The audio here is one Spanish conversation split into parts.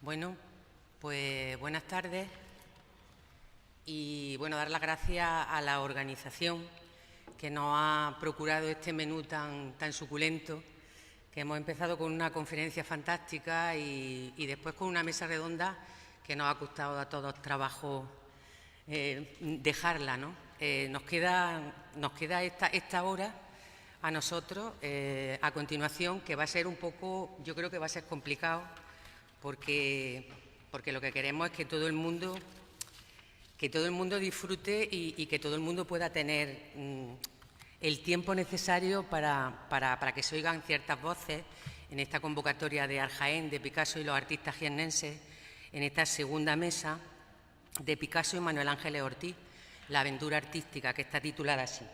Bueno, pues buenas tardes y dar las gracias a la organización que nos ha procurado este menú tan suculento, que hemos empezado con una conferencia fantástica y después con una mesa redonda que nos ha costado a todos trabajo dejarla, ¿no? Nos queda esta hora a nosotros, a continuación, que va a ser un poco, yo creo que va a ser complicado, porque lo que queremos es que todo el mundo disfrute y que todo el mundo pueda tener el tiempo necesario para que se oigan ciertas voces en esta convocatoria de Arjaén, de Picasso y los artistas jiennenses, en esta segunda mesa de Picasso y Manuel Ángeles Ortiz, la aventura artística, que está titulada así.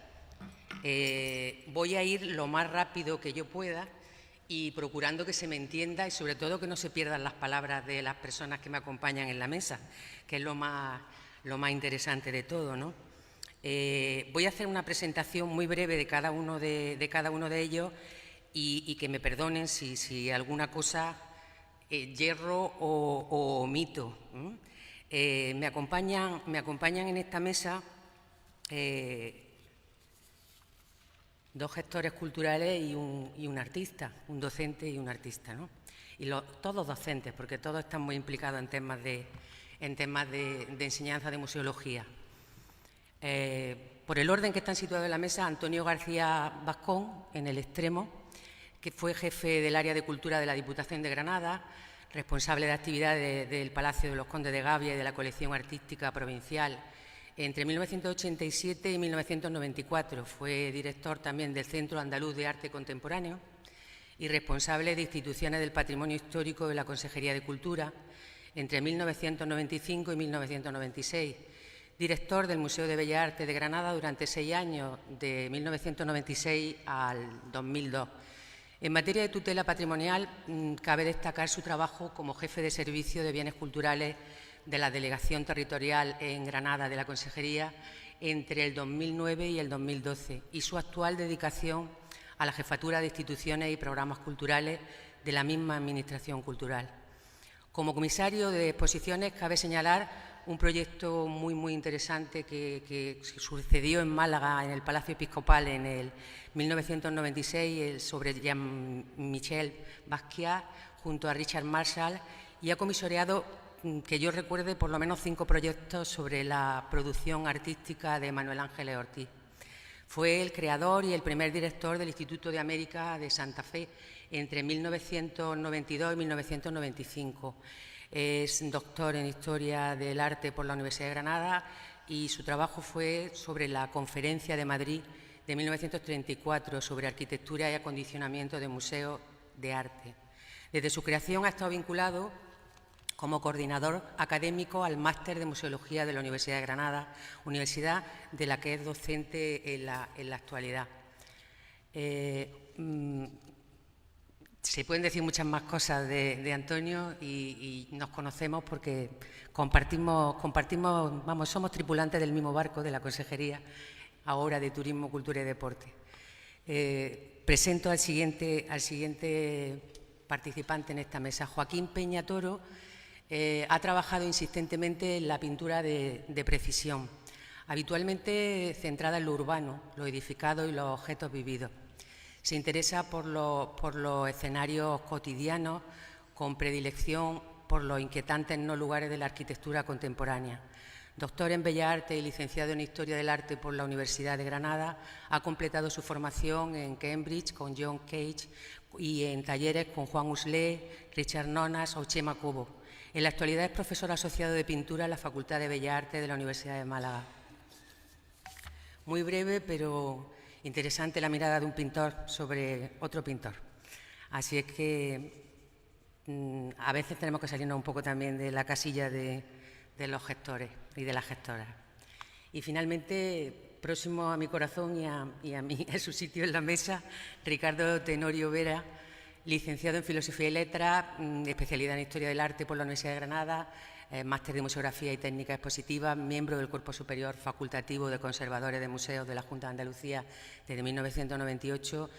Voy a ir lo más rápido que yo pueda y procurando que se me entienda y sobre todo que no se pierdan las palabras de las personas que me acompañan en la mesa, que es lo más interesante de todo, ¿no? Voy a hacer una presentación muy breve de cada uno de ellos y que me perdonen si alguna cosa yerro o omito. Me acompañan en esta mesa dos gestores culturales y un artista, un docente y un artista, ¿no? Y todos docentes, porque todos están muy implicados en temas de enseñanza de museología. Por el orden que están situados en la mesa, Antonio García Bascón, en el extremo, que fue jefe del área de cultura de la Diputación de Granada, responsable de actividades del Palacio de los Condes de Gavia y de la colección artística provincial entre 1987 y 1994. Fue director también del Centro Andaluz de Arte Contemporáneo y responsable de instituciones del patrimonio histórico de la Consejería de Cultura entre 1995 y 1996. Director del Museo de Bellas Artes de Granada durante 6 años, de 1996 al 2002. En materia de tutela patrimonial, cabe destacar su trabajo como jefe de servicio de bienes culturales de la Delegación Territorial en Granada de la Consejería entre el 2009 y el 2012 y su actual dedicación a la jefatura de instituciones y programas culturales de la misma Administración Cultural. Como comisario de exposiciones, cabe señalar un proyecto muy interesante que sucedió en Málaga, en el Palacio Episcopal, en el 1996, sobre Jean-Michel Basquiat, junto a Richard Marshall, y ha comisariado, que yo recuerde, por lo menos 5 proyectos sobre la producción artística de Manuel Ángeles Ortiz. Fue el creador y el primer director del Instituto de América de Santa Fe entre 1992 y 1995. Es doctor en Historia del Arte por la Universidad de Granada y su trabajo fue sobre la Conferencia de Madrid de 1934 sobre arquitectura y acondicionamiento de museos de arte. Desde su creación ha estado vinculado como coordinador académico al Máster de Museología de la Universidad de Granada, universidad de la que es docente en la actualidad. Se pueden decir muchas más cosas de Antonio y nos conocemos porque somos tripulantes del mismo barco, de la Consejería, ahora de Turismo, Cultura y Deporte. Presento al siguiente participante en esta mesa. Joaquín Peña Toro ha trabajado insistentemente en la pintura de precisión, habitualmente centrada en lo urbano, lo edificado y los objetos vividos. Se interesa por los escenarios cotidianos, con predilección por los inquietantes no lugares de la arquitectura contemporánea. Doctor en Bellas Artes y licenciado en Historia del Arte por la Universidad de Granada, ha completado su formación en Cambridge con John Cage y en talleres con Juan Uslé, Richard Nonas o Chema Cobo. En la actualidad es profesor asociado de pintura en la Facultad de Bellas Artes de la Universidad de Málaga. Muy breve, pero interesante la mirada de un pintor sobre otro pintor. Así es que a veces tenemos que salirnos un poco también de la casilla de los gestores y de las gestoras. Y finalmente, próximo a mi corazón y a mí, a su sitio en la mesa, Ricardo Tenorio Vera, licenciado en Filosofía y Letras, especialidad en Historia del Arte por la Universidad de Granada, máster de Museografía y Técnica Expositiva, miembro del Cuerpo Superior Facultativo de Conservadores de Museos de la Junta de Andalucía desde 1998,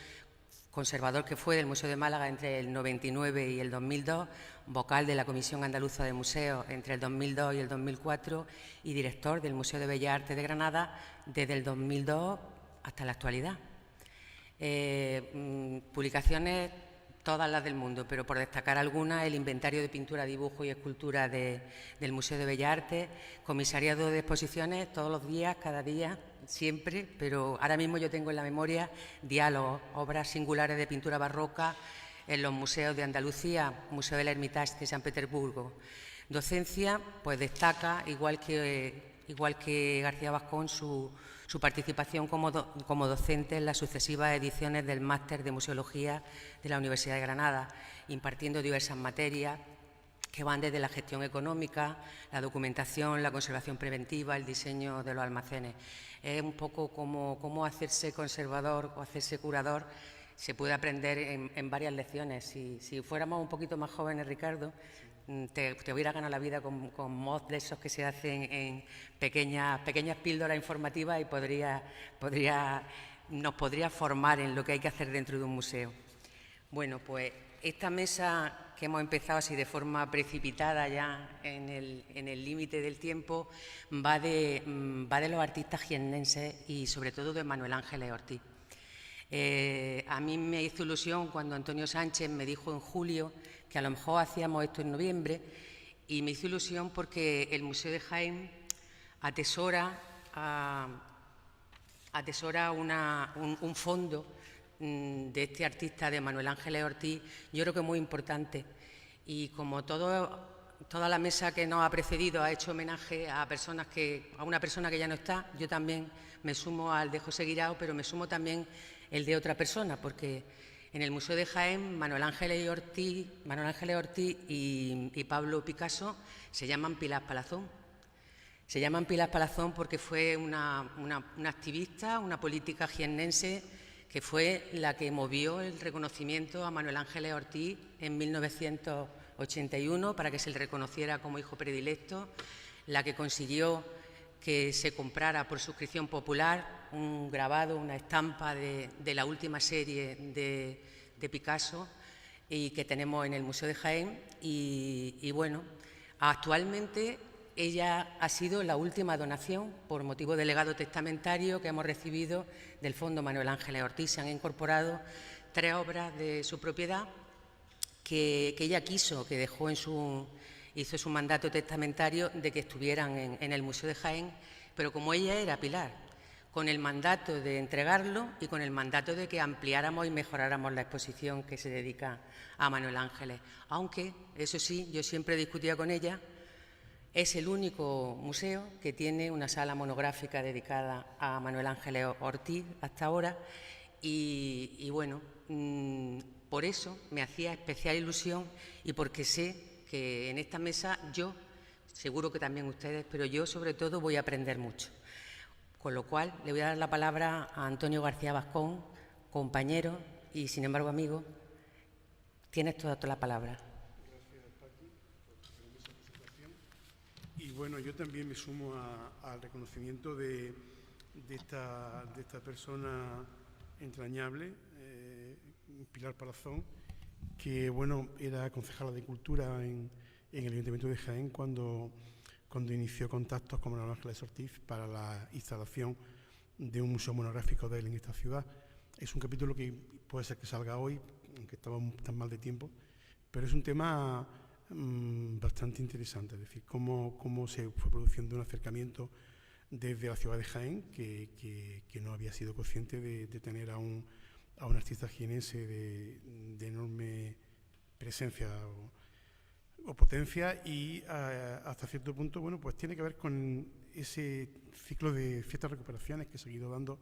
conservador que fue del Museo de Málaga entre el 99 y el 2002, vocal de la Comisión Andaluza de Museos entre el 2002 y el 2004 y director del Museo de Bellas Artes de Granada desde el 2002 hasta la actualidad. Publicaciones todas las del mundo, pero por destacar algunas, el inventario de pintura, dibujo y escultura del Museo de Bellas Artes, comisariado de exposiciones todos los días, cada día, siempre, pero ahora mismo yo tengo en la memoria diálogos, obras singulares de pintura barroca en los museos de Andalucía, Museo del Hermitage de San Petersburgo. Docencia, pues destaca, igual que García Bascón, su participación como docente en las sucesivas ediciones del Máster de Museología de la Universidad de Granada, impartiendo diversas materias que van desde la gestión económica, la documentación, la conservación preventiva, el diseño de los almacenes. Es un poco como cómo hacerse conservador o hacerse curador. Se puede aprender en varias lecciones. Si fuéramos un poquito más jóvenes, Ricardo, te hubiera ganado la vida con mods de esos que se hacen en pequeñas píldoras informativas y nos podría formar en lo que hay que hacer dentro de un museo. Bueno, pues esta mesa que hemos empezado así de forma precipitada ya en el límite del tiempo va de los artistas jiennenses y sobre todo de Manuel Ángeles Ortiz. A mí me hizo ilusión cuando Antonio Sánchez me dijo en julio que a lo mejor hacíamos esto en noviembre, y me hizo ilusión porque el Museo de Jaén atesora un fondo de este artista, de Manuel Ángeles Ortiz, yo creo que muy importante. Y como toda la mesa que nos ha precedido ha hecho homenaje a una persona que ya no está, yo también me sumo al de José Guirao, pero me sumo también el de otra persona, porque en el Museo de Jaén Manuel Ángeles Ortiz y Pablo Picasso se llaman Pilar Palazón. Se llaman Pilar Palazón porque fue una activista, una política jiennense que fue la que movió el reconocimiento a Manuel Ángeles Ortiz en 1981 para que se le reconociera como hijo predilecto, la que consiguió que se comprara por suscripción popular un grabado, una estampa de la última serie de Picasso y que tenemos en el Museo de Jaén. Y bueno, actualmente ella ha sido la última donación por motivo de legado testamentario que hemos recibido del Fondo Manuel Ángeles Ortiz. Se han incorporado 3 obras de su propiedad que ella quiso, que hizo su mandato testamentario de que estuvieran en el Museo de Jaén, pero como ella era Pilar, con el mandato de entregarlo y con el mandato de que ampliáramos y mejoráramos la exposición que se dedica a Manuel Ángeles. Aunque, eso sí, yo siempre discutía con ella, es el único museo que tiene una sala monográfica dedicada a Manuel Ángeles Ortiz hasta ahora y bueno, por eso me hacía especial ilusión y porque sé que en esta mesa yo, seguro que también ustedes, pero yo sobre todo voy a aprender mucho. Con lo cual le voy a dar la palabra a Antonio García Bascón, compañero y sin embargo amigo. Tienes toda la palabra. Gracias, Paqui, por tu hermosa presentación. Y bueno, yo también me sumo al reconocimiento de esta persona entrañable, Pilar Palazón, que bueno, era concejala de Cultura en el Ayuntamiento de Jaén cuando inició contactos con Manuel Ángeles Ortiz para la instalación de un museo monográfico de él en esta ciudad. Es un capítulo que puede ser que salga hoy, aunque estaba tan mal de tiempo, pero es un tema bastante interesante, es decir, cómo se fue produciendo un acercamiento desde la ciudad de Jaén, que no había sido consciente de tener a un artista jienense de enorme presencia o potencia y hasta cierto punto, bueno, pues tiene que ver con ese ciclo de ciertas recuperaciones que se ha ido dando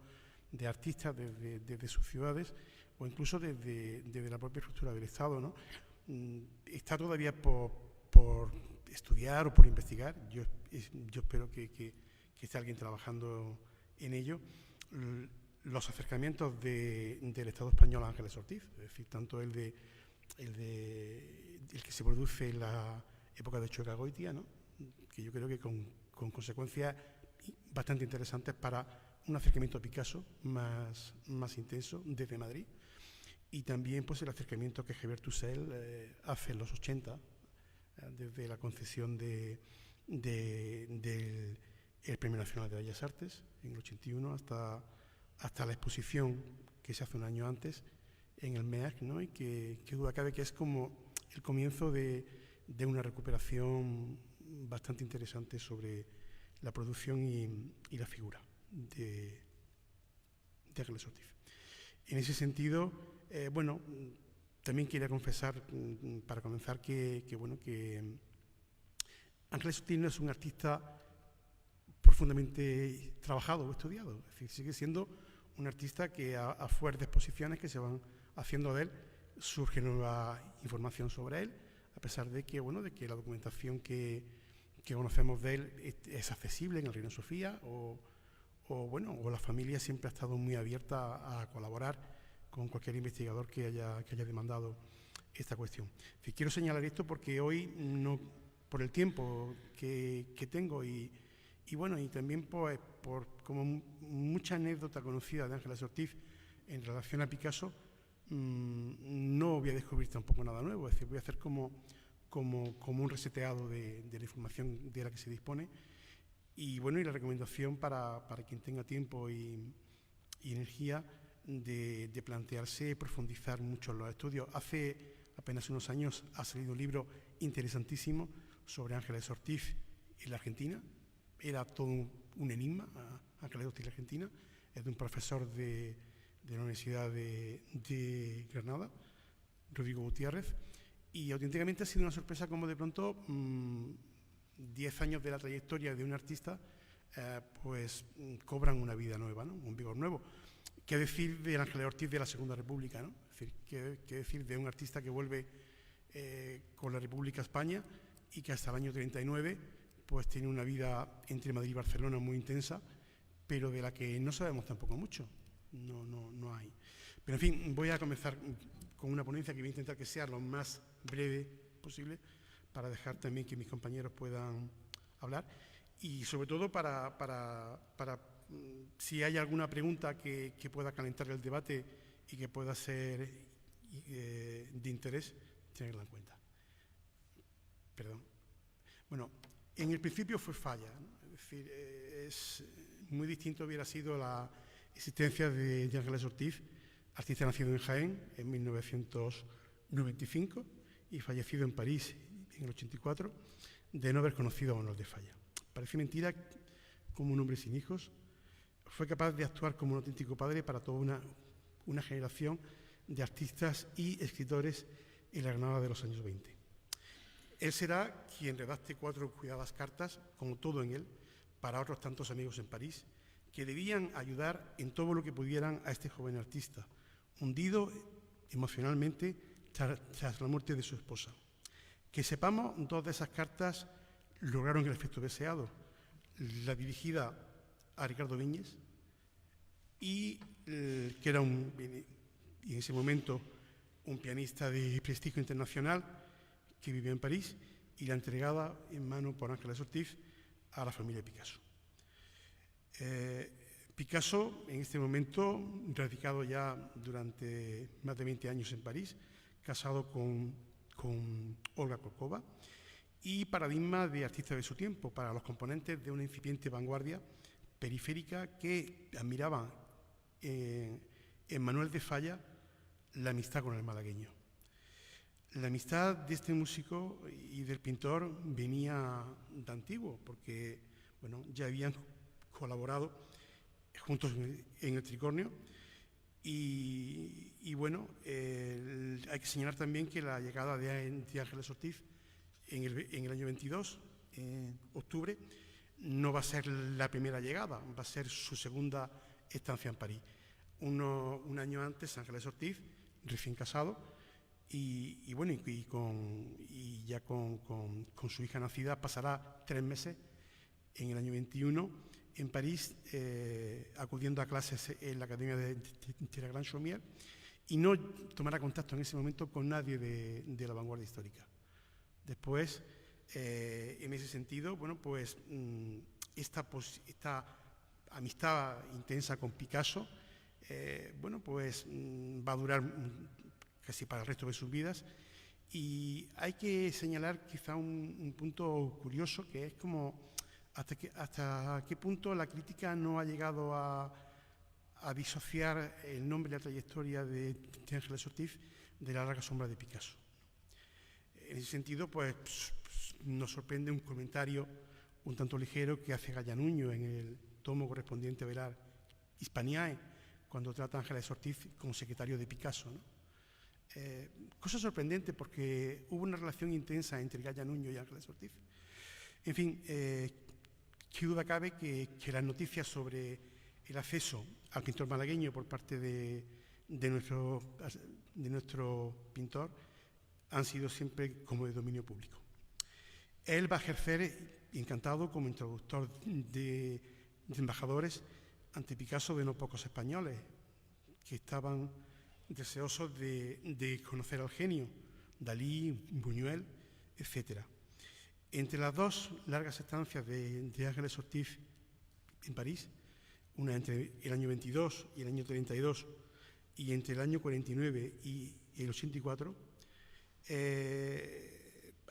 de artistas desde sus ciudades o incluso desde la propia estructura del Estado, ¿no? Está todavía por estudiar o por investigar. Yo espero que esté alguien trabajando en ello. Los acercamientos del Estado español a Ángeles Ortiz, es decir, tanto el que se produce en la época de Chueca-Goitia, ¿no? Que yo creo que con consecuencias bastante interesantes para un acercamiento a Picasso más intenso desde Madrid, y también pues el acercamiento que Herbert Toussel hace en los 80, desde la concesión del Premio Nacional de Bellas Artes en el 81 hasta la exposición que se hace un año antes en el MEAC, ¿no? Y que duda cabe que es como el comienzo de una recuperación bastante interesante sobre la producción y la figura de Ángeles Ortiz. En ese sentido, bueno, también quería confesar, para comenzar, que Ángeles Ortiz no es un artista profundamente trabajado o estudiado, es decir, sigue siendo un artista que a fuerza de exposiciones que se van haciendo de él, surge nueva información sobre él, a pesar de que, bueno, de que la documentación que conocemos de él es accesible en el Reina Sofía o la familia siempre ha estado muy abierta a colaborar con cualquier investigador que haya demandado esta cuestión. En fin, quiero señalar esto porque hoy, no, por el tiempo que tengo y también por como mucha anécdota conocida de Ángeles Ortiz en relación a Picasso, no voy a descubrir tampoco nada nuevo, es decir, voy a hacer como un reseteado de la información de la que se dispone y la recomendación para quien tenga tiempo y energía de plantearse profundizar mucho en los estudios. Hace apenas unos años ha salido un libro interesantísimo sobre Ángeles Ortiz en la Argentina. Era todo un enigma, Ángeles Ortiz en la Argentina. Es de un profesor de la Universidad de Granada, Rodrigo Gutiérrez, y auténticamente ha sido una sorpresa como de pronto 10 años de la trayectoria de un artista cobran una vida nueva, ¿no? Un vigor nuevo. ¿Qué decir del Ángeles Ortiz de la Segunda República, ¿no? Es decir, ¿qué decir de un artista que vuelve con la República a España y que hasta el año 39 pues tiene una vida entre Madrid y Barcelona muy intensa, pero de la que no sabemos tampoco mucho? No hay. Pero en fin, voy a comenzar con una ponencia que voy a intentar que sea lo más breve posible para dejar también que mis compañeros puedan hablar y sobre todo para si hay alguna pregunta que pueda calentar el debate y que pueda ser de interés, tenerla en cuenta. Perdón. Bueno, en el principio fue falla, ¿no? Es decir, es muy distinto hubiera sido la existencia de Ángeles Ortiz, artista nacido en Jaén en 1995 y fallecido en París en el 84, de no haber conocido a Manuel de Falla. Parece mentira como un hombre sin hijos fue capaz de actuar como un auténtico padre para toda una generación de artistas y escritores en la Granada de los años 20. Él será quien redacte 4 cuidadas cartas, como todo en él, para otros tantos amigos en París, que debían ayudar en todo lo que pudieran a este joven artista, hundido emocionalmente tras la muerte de su esposa. Que sepamos, 2 de esas cartas lograron el efecto deseado. La dirigida a Ricardo Viñes, que era en ese momento un pianista de prestigio internacional que vivía en París, y la entregada en mano por Ángeles Ortiz a la familia Picasso. Picasso, en este momento, radicado ya durante más de 20 años en París, casado con Olga Korkova, y paradigma de artista de su tiempo para los componentes de una incipiente vanguardia periférica que admiraban en Manuel de Falla la amistad con el malagueño. La amistad de este músico y del pintor venía de antiguo, porque ya habían colaborado juntos en el Tricornio y hay que señalar también que la llegada de Ángeles Ortiz en el año 22, en octubre, no va a ser la primera llegada, va a ser su segunda estancia en París. Un año antes, Ángeles Ortiz, recién casado, y ya con su hija nacida, pasará 3 meses en el año 21 en París, acudiendo a clases en la Academia de la Grande Chaumière, y no tomará contacto en ese momento con nadie de la vanguardia histórica. Después, en ese sentido, esta amistad intensa con Picasso bueno, pues va a durar casi para el resto de sus vidas. Y hay que señalar quizá un punto curioso, que es como hasta qué punto la crítica no ha llegado a disociar el nombre y la trayectoria de Ángeles Ortiz de La larga sombra de Picasso. En ese sentido, pues nos sorprende un comentario un tanto ligero que hace Gaya Nuño en el tomo correspondiente a Velar Hispaniae, cuando trata a Ángeles Ortiz como secretario de Picasso, ¿no? Cosa sorprendente, porque hubo una relación intensa entre Gaya Nuño y Ángeles Ortiz. En fin, qué duda cabe que las noticias sobre el acceso al pintor malagueño por parte de nuestro pintor han sido siempre como de dominio público. Él va a ejercer, encantado, como introductor de embajadores ante Picasso de no pocos españoles que estaban deseosos de conocer al genio, Dalí, Buñuel, etc. Entre las dos largas estancias de Ángeles Ortiz en París, una entre el año 22 y el año 32 y entre el año 49 y el 84,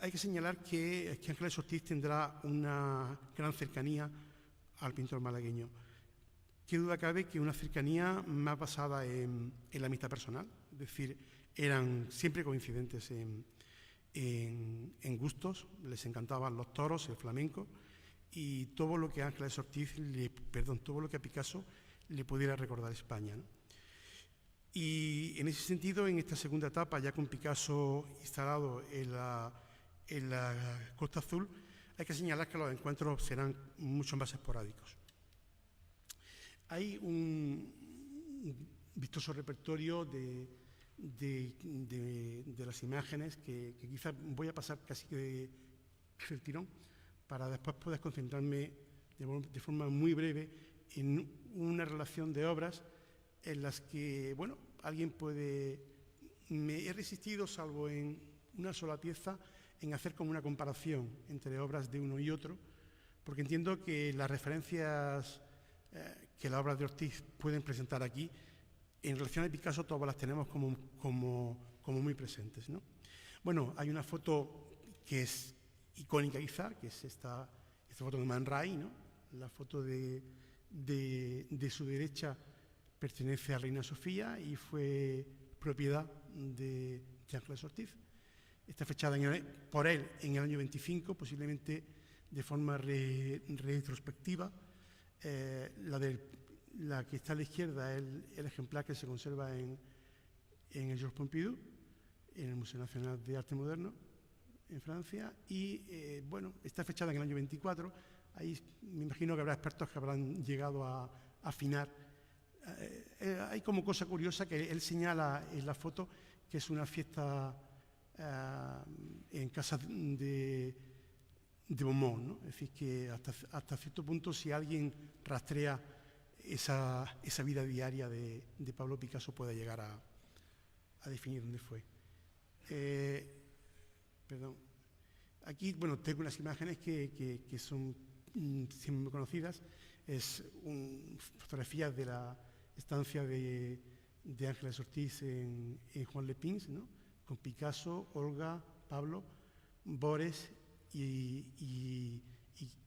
hay que señalar que Ángeles Ortiz tendrá una gran cercanía al pintor malagueño. Qué duda cabe que una cercanía más basada en la amistad personal, es decir, eran siempre coincidentes en gustos, les encantaban los toros, el flamenco y todo lo que a Ángeles Ortiz, todo lo que a Picasso le pudiera recordar España, ¿no? Y en ese sentido, en esta segunda etapa, ya con Picasso instalado en la Costa Azul, hay que señalar que los encuentros serán mucho más esporádicos. Hay un vistoso repertorio de las imágenes que quizás voy a pasar casi que del tirón para después poder concentrarme de forma muy breve en una relación de obras en las que, bueno, alguien puede... Me he resistido, salvo en una sola pieza, en hacer como una comparación entre obras de uno y otro, porque entiendo que las referencias que las obras de Ortiz pueden presentar aquí, en relación a Picasso todas las tenemos como muy presentes, ¿no? Bueno, hay una foto que es icónica quizá, que es esta foto de Man Ray, ¿no? La foto de su derecha pertenece a Reina Sofía y fue propiedad de Ángeles Ortiz. Está fechada por él en el año 25, posiblemente de forma retrospectiva. La que está a la izquierda es el ejemplar que se conserva en el Georges Pompidou, en el Museo Nacional de Arte Moderno, en Francia, y bueno, está fechada en el año 24. Ahí me imagino que habrá expertos que habrán llegado a afinar. Hay como cosa curiosa que él señala en la foto que es una fiesta en casa de Beaumont, ¿no? Es decir, que hasta cierto punto, si alguien rastrea esa vida diaria de Pablo Picasso, puede llegar a definir dónde fue. Perdón. Aquí, bueno, tengo unas imágenes que son siempre conocidas. Es fotografías de la estancia de Ángeles Ortiz en Juan Lepins, ¿no? Con Picasso, Olga, Pablo, Bores y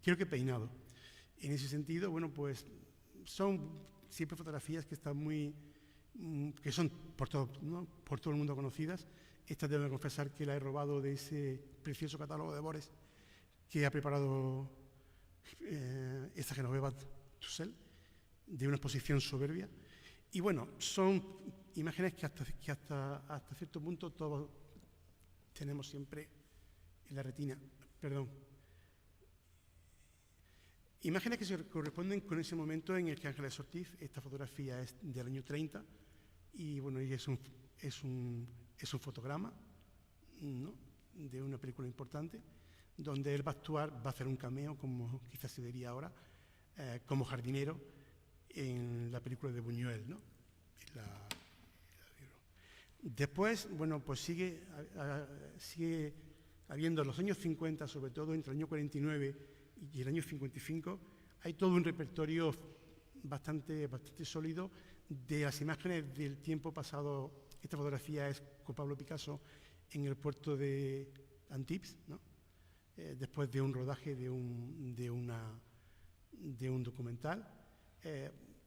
creo que Peinado. En ese sentido, bueno, pues son siempre fotografías que están que son por todo el mundo conocidas. Esta debo confesar que la he robado de ese precioso catálogo de Bores que ha preparado esta Genoveva Tussell, de una exposición soberbia. Y bueno, son imágenes que hasta cierto punto todos tenemos siempre en la retina. Perdón. Imágenes que se corresponden con ese momento en el que Ángeles Ortiz, esta fotografía es del año 30, y bueno, y es un fotograma, ¿no?, de una película importante, donde él va a actuar, va a hacer un cameo, como quizás se diría ahora, como jardinero en la película de Buñuel, ¿no? Después, bueno, pues sigue habiendo en los años 50, sobre todo entre el año 49 y el año 55, hay todo un repertorio bastante sólido de las imágenes del tiempo pasado. Esta fotografía es con Pablo Picasso en el puerto de Antibes, ¿no? Después de un rodaje de un documental.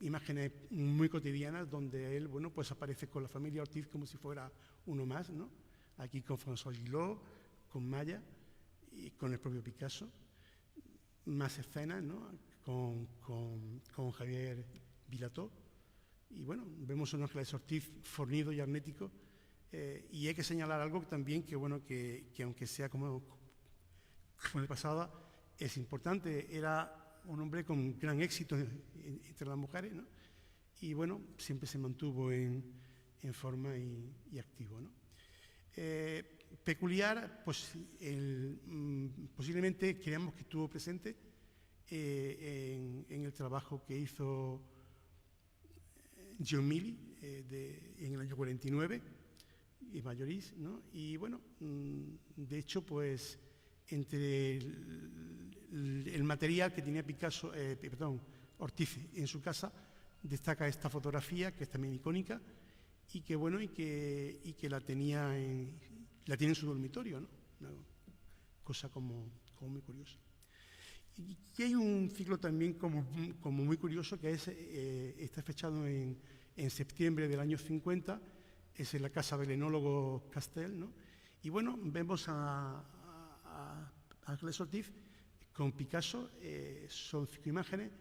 Imágenes muy cotidianas donde él, bueno, pues aparece con la familia Ortiz como si fuera uno más, ¿no? Aquí con François Gillot, con Maya y con el propio Picasso. Más escenas, ¿no? Con Javier Vilató. Y bueno, vemos un Ángeles Ortiz fornido y hermético. Y hay que señalar algo también que, bueno, que aunque sea como el pasado, es importante. Era un hombre con gran éxito entre las mujeres, ¿no? Y bueno, siempre se mantuvo en forma y activo, ¿no? Peculiar, pues posiblemente creamos que estuvo presente en el trabajo que hizo John Milley en el año 49 y Mayorís, ¿no? Y bueno, de hecho, pues entre el material que tenía Ortiz en su casa, destaca esta fotografía que es también icónica y que bueno, y que la tiene en su dormitorio, ¿no? Una cosa como muy curiosa. Y hay un ciclo también como muy curioso que está fechado en septiembre del año 50, es en la casa del enólogo Castel, ¿no? Y bueno, vemos a Ángeles Ortiz con Picasso, son 5 imágenes,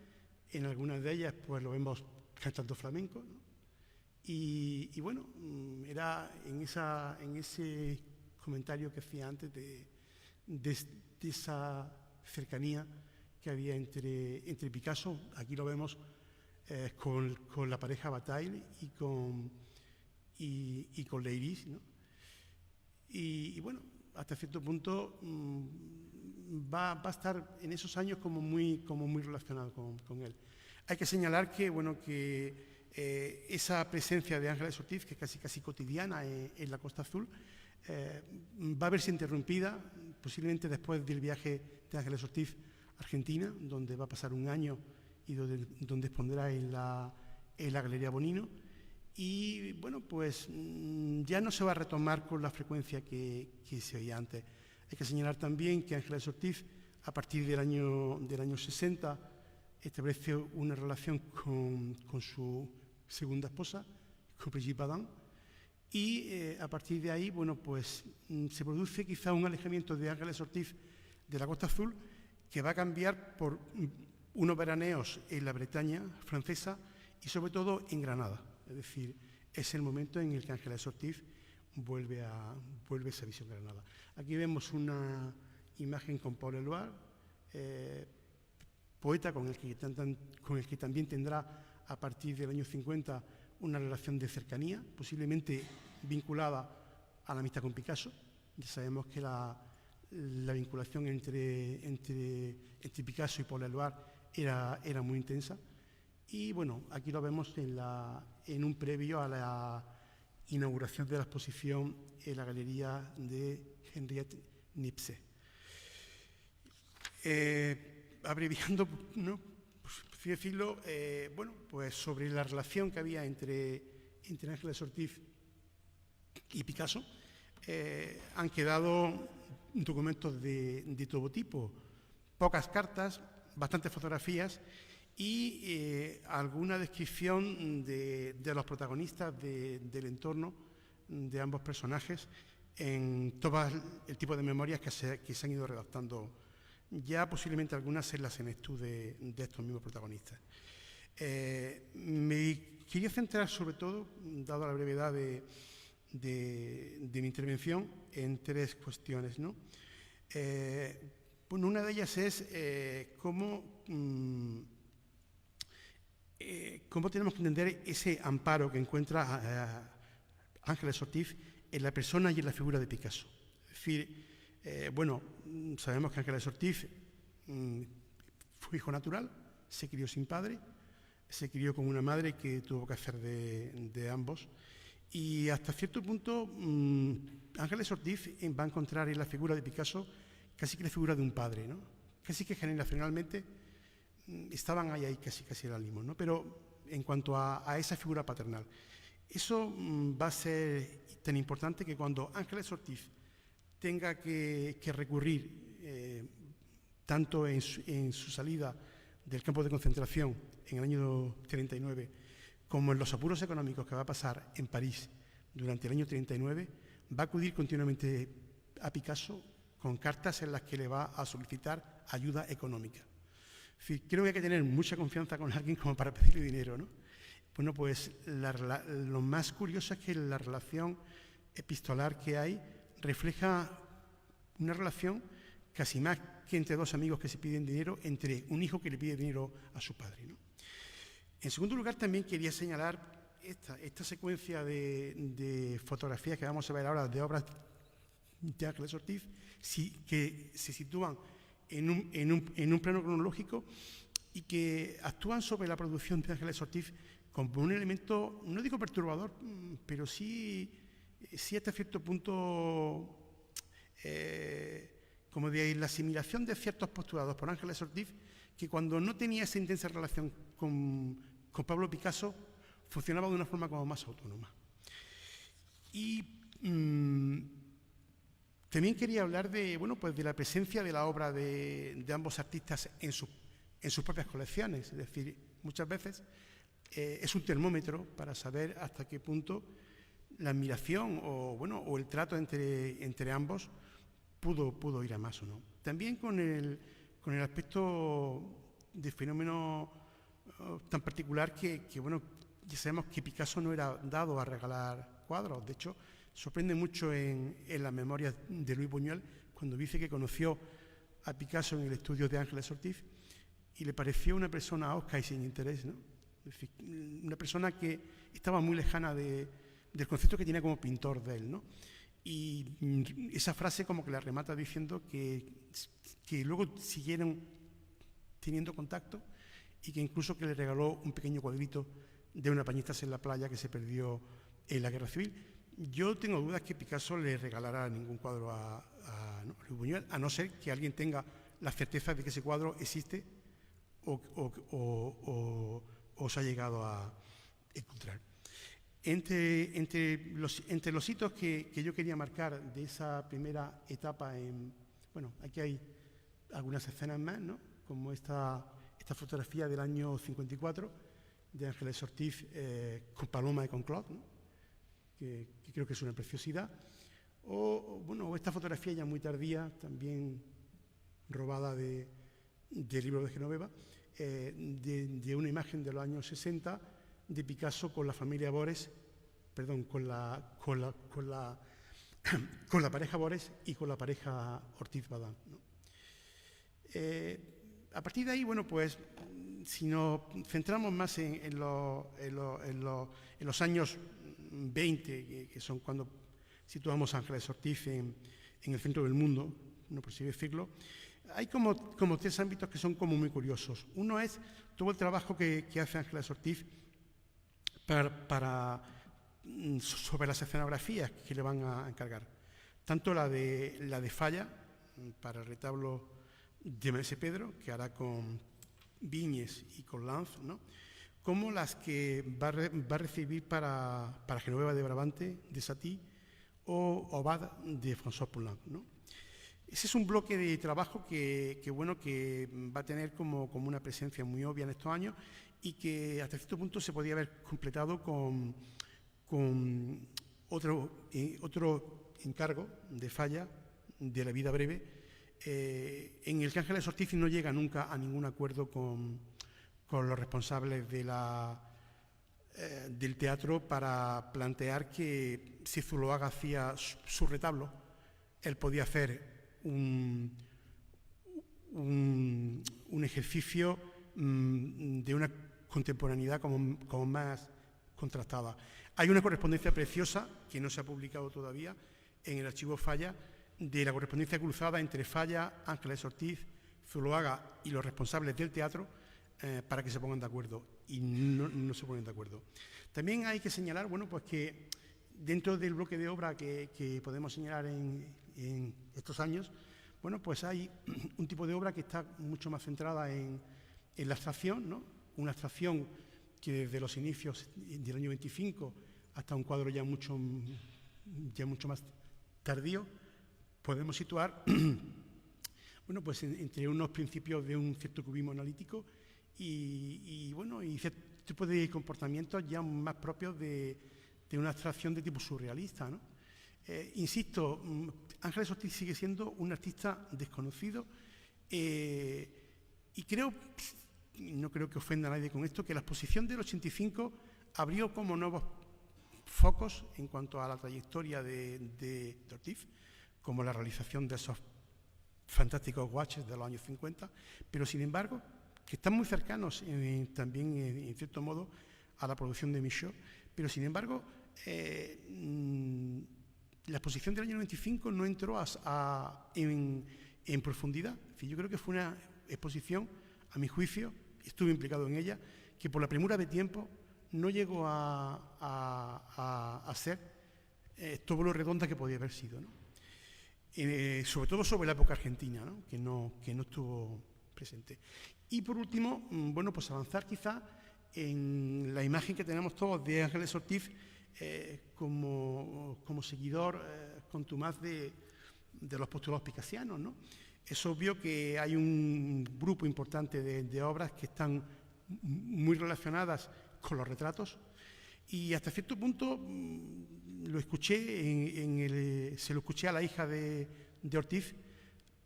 en algunas de ellas pues lo vemos cantando flamenco, ¿no? Y bueno, era en ese comentario que hacía antes de esa cercanía que había entre Picasso, aquí lo vemos con la pareja Bataille y con Leiris, ¿no? Y bueno, hasta cierto punto va a estar en esos años como muy relacionado con él. Hay que señalar que, bueno, que esa presencia de Ángeles Ortiz, que es casi cotidiana en la Costa Azul, va a verse interrumpida posiblemente después del viaje de Ángeles Ortiz a Argentina, donde va a pasar un año y donde expondrá en la Galería Bonino. Y bueno, pues ya no se va a retomar con la frecuencia que se oía antes. Hay que señalar también que Ángeles Ortiz, a partir del año 60, establece una relación con su segunda esposa, con Brigitte Bardin, y a partir de ahí, bueno, pues se produce quizá un alejamiento de Ángeles Ortiz de la Costa Azul, que va a cambiar por unos veraneos en la Bretaña francesa y sobre todo en Granada. Es decir, es el momento en el que Ángeles Ortiz vuelve esa visión Granada. Aquí vemos una imagen con Paul Eluard, poeta con el que también tendrá a partir del año 50 una relación de cercanía, posiblemente vinculada a la amistad con Picasso. Ya sabemos que la vinculación entre Picasso y Paul Eluard era muy intensa. Y bueno, aquí lo vemos en un previo a la inauguración de la exposición en la galería de Henriette Nipse. Abreviando, ¿no? Pues, así decirlo, bueno, pues sobre la relación que había entre Ángeles Ortiz y Picasso, han quedado documentos de todo tipo, pocas cartas, bastantes fotografías y alguna descripción de los protagonistas del entorno de ambos personajes en todo el tipo de memorias que se han ido redactando, ya posiblemente algunas en la senectud de estos mismos protagonistas. Me quería centrar sobre todo, dado la brevedad de mi intervención, en 3 cuestiones, ¿no? Bueno, una de ellas es cómo tenemos que entender ese amparo que encuentra Ángeles Ortiz en la persona y en la figura de Picasso. Es decir, bueno, sabemos que Ángeles Ortiz fue hijo natural, se crió sin padre, se crió con una madre que tuvo que hacer de ambos, y hasta cierto punto Ángeles Ortiz va a encontrar en la figura de Picasso casi que la figura de un padre, ¿no? Casi que generacionalmente estaban ahí casi al ánimo, ¿no? Pero en cuanto a esa figura paternal. Eso va a ser tan importante que cuando Ángeles Ortiz tenga que recurrir, tanto en su salida del campo de concentración en el año 39, como en los apuros económicos que va a pasar en París durante el año 39, va a acudir continuamente a Picasso con cartas en las que le va a solicitar ayuda económica. Es decir, creo que hay que tener mucha confianza con alguien como para pedirle dinero, ¿no? Bueno, pues lo más curioso es que la relación epistolar que hay refleja una relación casi más que entre dos amigos que se piden dinero, entre un hijo que le pide dinero a su padre, ¿no? En segundo lugar, también quería señalar esta secuencia de fotografías que vamos a ver ahora de obras de Ángeles Ortiz, que se sitúan en un plano cronológico y que actúan sobre la producción de Ángeles Ortiz como un elemento, no digo perturbador, pero sí hasta cierto punto como de la asimilación de ciertos postulados por Ángeles Ortiz, que cuando no tenía esa intensa relación con Pablo Picasso, funcionaba de una forma como más autónoma. Y también quería hablar de la presencia de la obra de ambos artistas en sus propias colecciones. Es decir, muchas veces es un termómetro para saber hasta qué punto la admiración o el trato entre ambos pudo ir a más o no. También con el aspecto de fenómeno tan particular que ya sabemos que Picasso no era dado a regalar cuadros. De hecho, sorprende mucho en las memorias de Luis Buñuel cuando dice que conoció a Picasso en el estudio de Ángeles Ortiz y le pareció una persona osca y sin interés, ¿no? Es decir, una persona que estaba muy lejana del concepto que tenía como pintor de él, ¿no? Y esa frase como que la remata diciendo que luego siguieron teniendo contacto y que incluso que le regaló un pequeño cuadrito de una Pañitas en la playa que se perdió en la Guerra Civil. Yo tengo dudas que Picasso le regalara ningún cuadro a Luis Buñuel, a no ser que alguien tenga la certeza de que ese cuadro existe o se ha llegado a encontrar. Entre los hitos que yo quería marcar de esa primera etapa, aquí hay algunas escenas más, ¿no? Como esta fotografía del año 54 de Ángeles Ortiz con Paloma y con Claude, ¿no? que creo que es una preciosidad, o esta fotografía ya muy tardía, también robada del libro de Genoveva, de una imagen de los años 60 de Picasso con la familia Bores, con la pareja Bores y con la pareja Ortiz-Badán, ¿no? A partir de ahí, si nos centramos más en los años 20, que son cuando situamos a Ángeles Ortiz en el centro del mundo, no por así decirlo, hay como tres ámbitos que son como muy curiosos. Uno es todo el trabajo que hace Ángeles Ortiz sobre las escenografías que le van a encargar. Tanto la de Falla, para el retablo de Maese Pedro, que hará con Viñes y con Lanz, ¿no? Como las que va a recibir para Genoveva de Brabante, de Satie, o Obad, de François Poulenc, ¿no? Ese es un bloque de trabajo que va a tener como una presencia muy obvia en estos años y que hasta cierto punto se podía haber completado con otro encargo de Falla, de La vida breve, en el que Ángeles Ortiz no llega nunca a ningún acuerdo con los responsables del teatro para plantear que si Zuloaga hacía su retablo, él podía hacer un ejercicio de una contemporaneidad como más contrastada. Hay una correspondencia preciosa que no se ha publicado todavía en el archivo Falla, de la correspondencia cruzada entre Falla, Ángeles Ortiz, Zuloaga y los responsables del teatro para que se pongan de acuerdo, y no se ponen de acuerdo. También hay que señalar que dentro del bloque de obra que podemos señalar en estos años, hay un tipo de obra que está mucho más centrada en la abstracción, ¿no? Una abstracción que desde los inicios del año 25 hasta un cuadro ya mucho más tardío, podemos situar bueno, pues entre unos principios de un cierto cubismo analítico y cierto tipo de comportamientos ya más propios de una abstracción de tipo surrealista, ¿no? Insisto, Ángeles Ortiz sigue siendo un artista desconocido y no creo que ofenda a nadie con esto, que la exposición del 85 abrió como nuevos focos en cuanto a la trayectoria de Ortiz, como la realización de esos fantásticos guaches de los años 50, pero sin embargo, que están muy cercanos también, en cierto modo, a la producción de Michaud, pero sin embargo, la exposición del año 95 no entró en profundidad. En fin, yo creo que fue una exposición, a mi juicio, estuve implicado en ella, que por la premura de tiempo no llegó a ser todo lo redonda que podía haber sido, ¿no? Sobre todo sobre la época argentina, ¿no? Que no estuvo presente. Y por último, bueno, pues avanzar quizá en la imagen que tenemos todos de Ángeles Ortiz como seguidor contumaz de los postulados picasianos, ¿no? Es obvio que hay un grupo importante de obras que están muy relacionadas con los retratos y hasta cierto punto lo escuché, se lo escuché a la hija de Ortiz,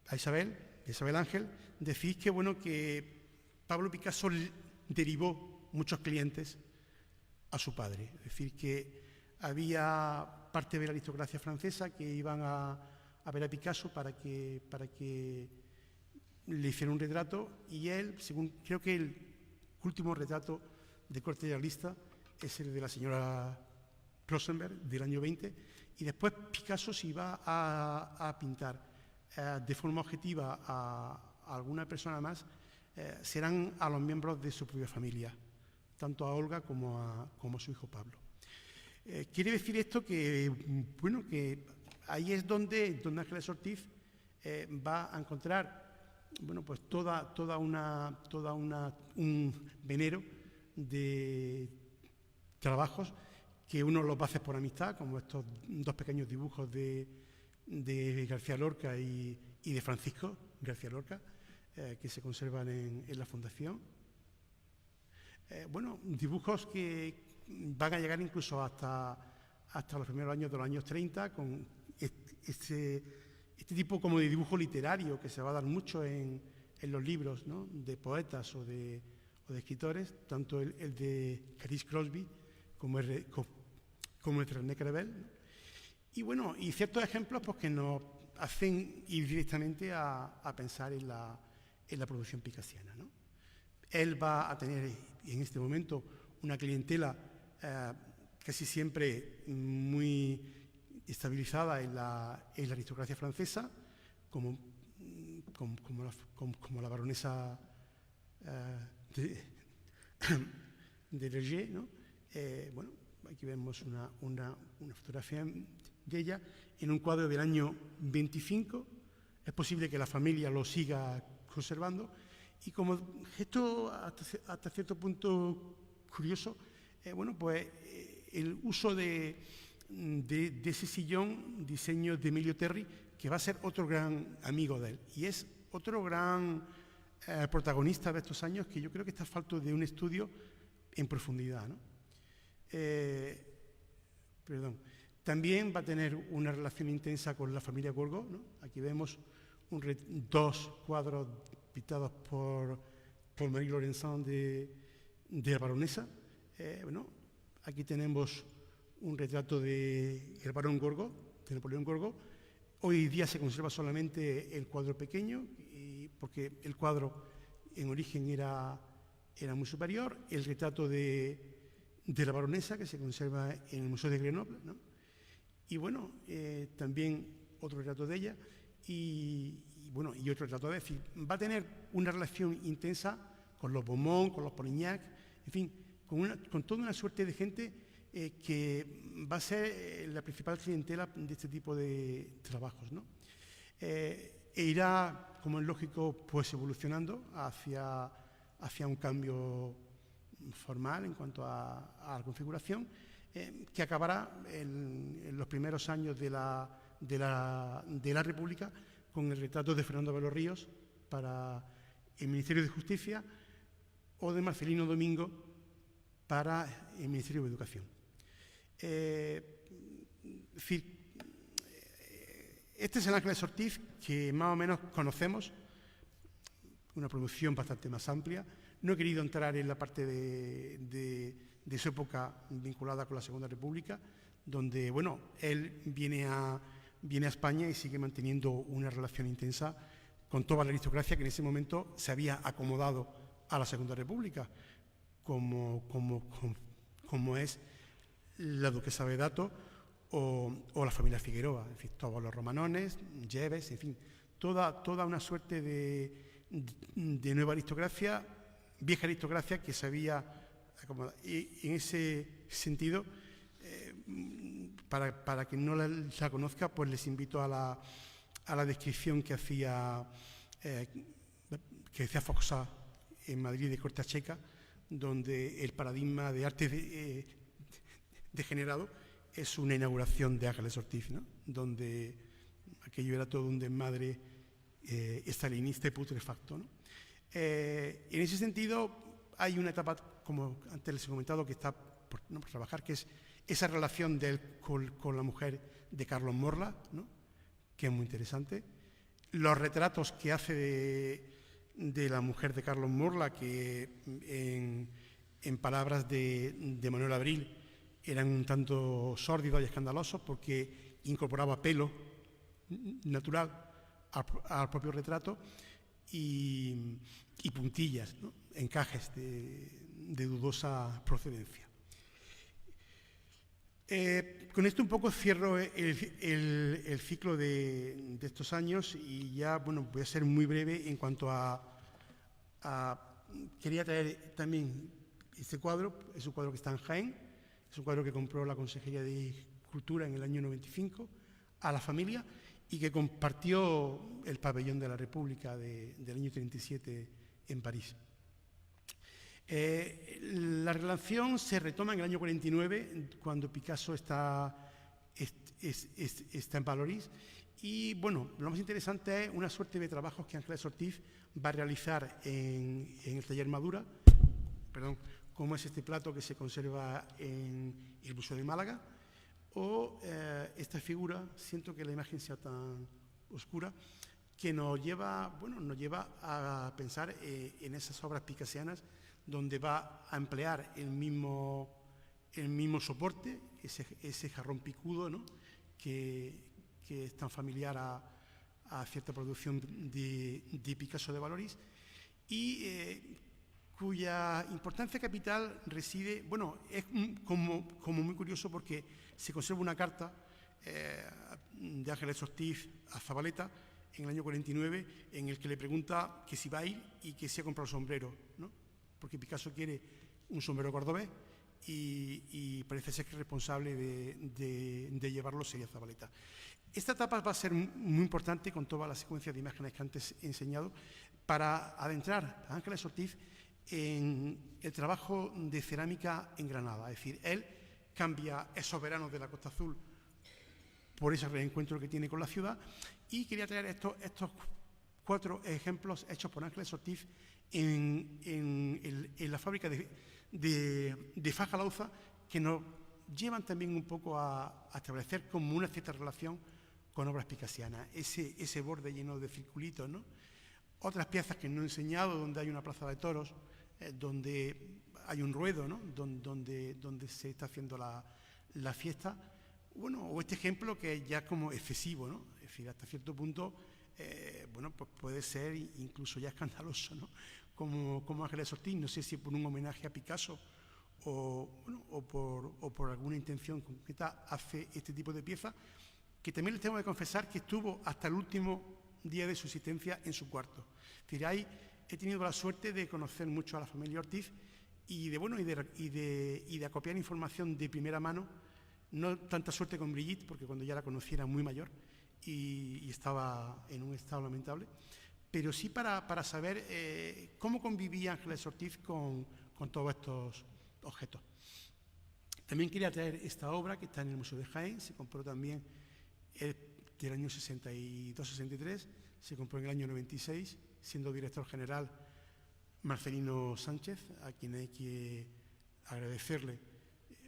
a Isabel Ángel, decir que, bueno, que Pablo Picasso derivó muchos clientes a su padre. Es decir, que había parte de la aristocracia francesa que iban a ver a Picasso para que le hiciera un retrato y él, creo que el último retrato de corte realista es el de la señora Rosenberg del año 20 y después Picasso se iba a pintar de forma objetiva a alguna persona más, serán a los miembros de su propia familia, tanto a Olga como a su hijo Pablo. Quiere decir esto que, bueno, que ahí es donde Ángeles Ortiz va a encontrar, bueno, pues un venero de trabajos que uno los va a hacer por amistad, como estos dos pequeños dibujos de García Lorca y de Francisco García Lorca, que se conservan en la Fundación. Bueno, dibujos que van a llegar incluso hasta los primeros años de los años 30, con este tipo como de dibujo literario que se va a dar mucho en los libros, ¿no?, de poetas o de escritores, tanto el de Carice Crosby como el de René Crevel. Y bueno, y ciertos ejemplos pues, que nos hacen ir directamente a pensar en la producción picasiana, ¿no? Él va a tener en este momento una clientela casi siempre muy estabilizada en la aristocracia francesa, como la baronesa de Verger, ¿no? Bueno, aquí vemos una fotografía de ella en un cuadro del año 25. Es posible que la familia lo siga conservando y como gesto hasta cierto punto curioso, bueno, pues el uso de ese sillón, diseño de Emilio Terry, que va a ser otro gran amigo de él y es otro gran protagonista de estos años que yo creo que está falto de un estudio en profundidad, ¿no? También va a tener una relación intensa con la familia Gorgo, ¿no? Aquí vemos dos cuadros pintados por Marie Laurencin de la baronesa. Bueno, aquí tenemos un retrato del barón Gorgo, de Napoleón Gorgo. Hoy día se conserva solamente el cuadro pequeño, porque el cuadro en origen era muy superior. El retrato de la baronesa, que se conserva en el Museo de Grenoble, ¿no? Y bueno, también otro retrato de ella y otro retrato de ella. Va a tener una relación intensa con los Beaumont, con los Polignac, en fin, con toda una suerte de gente que va a ser la principal clientela de este tipo de trabajos, ¿no? E irá, como es lógico, pues evolucionando hacia un cambio formal en cuanto a la configuración, que acabará en los primeros años de la República con el retrato de Fernando de los Ríos para el Ministerio de Justicia o de Marcelino Domingo para el Ministerio de Educación. Es decir, este es el Ángeles Ortiz que más o menos conocemos, una producción bastante más amplia. No he querido entrar en la parte de su época vinculada con la Segunda República, donde, bueno, él viene a España y sigue manteniendo una relación intensa con toda la aristocracia que en ese momento se había acomodado a la Segunda República, como es la duquesa de Dato o la familia Figueroa, en fin, todos los Romanones, Lleves, en fin, toda una suerte de nueva aristocracia, vieja aristocracia que se había acomodado. Y en ese sentido, para quien no la conozca, pues les invito a la descripción que hacía Foxá en Madrid de Corte Checa, donde el paradigma de arte degenerado es una inauguración de Ángeles Ortiz, ¿no? Donde aquello era todo un desmadre estalinista y putrefacto, ¿no? En ese sentido, hay una etapa, como antes les he comentado, que está por trabajar, que es esa relación de él con la mujer de Carlos Morla, ¿no? Que es muy interesante. Los retratos que hace de la mujer de Carlos Morla, que en palabras de Manuel Abril eran un tanto sórdidos y escandalosos porque incorporaba pelo natural al propio retrato y puntillas, ¿no? Encajes de dudosa procedencia. Con esto un poco cierro el ciclo de estos años y ya, bueno, voy a ser muy breve en cuanto quería traer también este cuadro. Es un cuadro que está en Jaén, es un cuadro que compró la Consejería de Cultura en el año 95 a la familia y que compartió el pabellón de la República del año 37 en París. La relación se retoma en el año 49, cuando Picasso está en Vallauris. Y, bueno, lo más interesante es una suerte de trabajos que Ángeles Ortiz va a realizar en el taller Madura, como es este plato que se conserva en el Museo de Málaga, o esta figura, siento que la imagen sea tan oscura, que nos lleva a pensar en esas obras picasianas donde va a emplear el mismo soporte, ese jarrón picudo, ¿no? que es tan familiar a cierta producción de Picasso de Vallauris, y cuya importancia capital reside, bueno, es como muy curioso porque se conserva una carta de Ángeles Ortiz a Zabaleta en el año 49, en el que le pregunta que si va a ir y que si ha comprado sombrero, ¿no? Porque Picasso quiere un sombrero cordobés y parece ser que el responsable de llevarlo sería Zabaleta. Esta etapa va a ser muy importante con toda la secuencia de imágenes que antes he enseñado para adentrar a Ángeles Ortiz en el trabajo de cerámica en Granada. Es decir, él cambia esos veranos de la Costa Azul por ese reencuentro que tiene con la ciudad, y quería traer estos 4 ejemplos hechos por Ángeles Ortiz en la fábrica de Faja Lauza, que nos llevan también un poco a establecer como una cierta relación con obras picasianas, ese borde lleno de circulitos, ¿no? Otras piezas que no he enseñado, donde hay una plaza de toros, donde hay un ruedo, ¿no? donde se está haciendo la fiesta. Bueno, o este ejemplo que es ya como excesivo, ¿no? Es decir, hasta cierto punto, pues puede ser incluso ya escandaloso, ¿no? Como Ángeles Ortiz, no sé si por un homenaje a Picasso o por alguna intención concreta hace este tipo de pieza, que también les tengo que confesar que estuvo hasta el último día de su existencia en su cuarto. Es decir, ahí he tenido la suerte de conocer mucho a la familia Ortiz y de acopiar información de primera mano. No tanta suerte con Brigitte, porque cuando ya la conocí era muy mayor y estaba en un estado lamentable, pero sí para saber cómo convivía Ángeles Ortiz con todos estos objetos. También quería traer esta obra que está en el Museo de Jaén, se compró también del año 62-63, se compró en el año 96, siendo director general Marcelino Sánchez, a quien hay que agradecerle.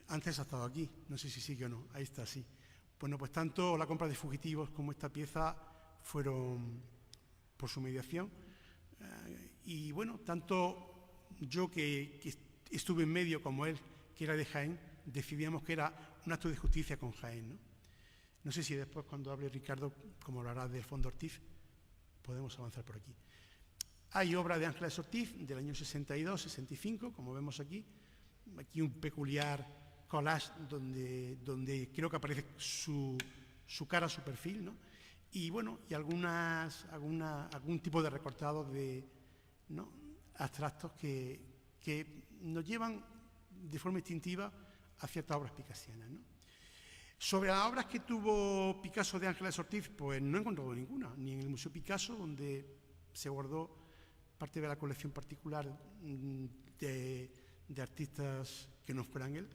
Antes ha estado aquí, no sé si sigue o no, ahí está, sí. Bueno, pues tanto la compra de Fugitivos como esta pieza fueron por su mediación. Y bueno, tanto yo que estuve en medio como él, que era de Jaén, decidíamos que era un acto de justicia con Jaén, ¿no? No sé si después, cuando hable Ricardo, como hablará del Fondo Ortiz, podemos avanzar por aquí. Hay obra de Ángeles Ortiz del año 62-65, como vemos aquí. Aquí un peculiar collage donde creo que aparece su cara, su perfil, ¿no? Y bueno, y algún tipo de recortados ¿no?, abstractos que nos llevan de forma instintiva a ciertas obras picasianas, ¿no? Sobre las obras que tuvo Picasso de Ángeles Ortiz, pues no he encontrado ninguna, ni en el Museo Picasso, donde se guardó parte de la colección particular de artistas que no fueran él,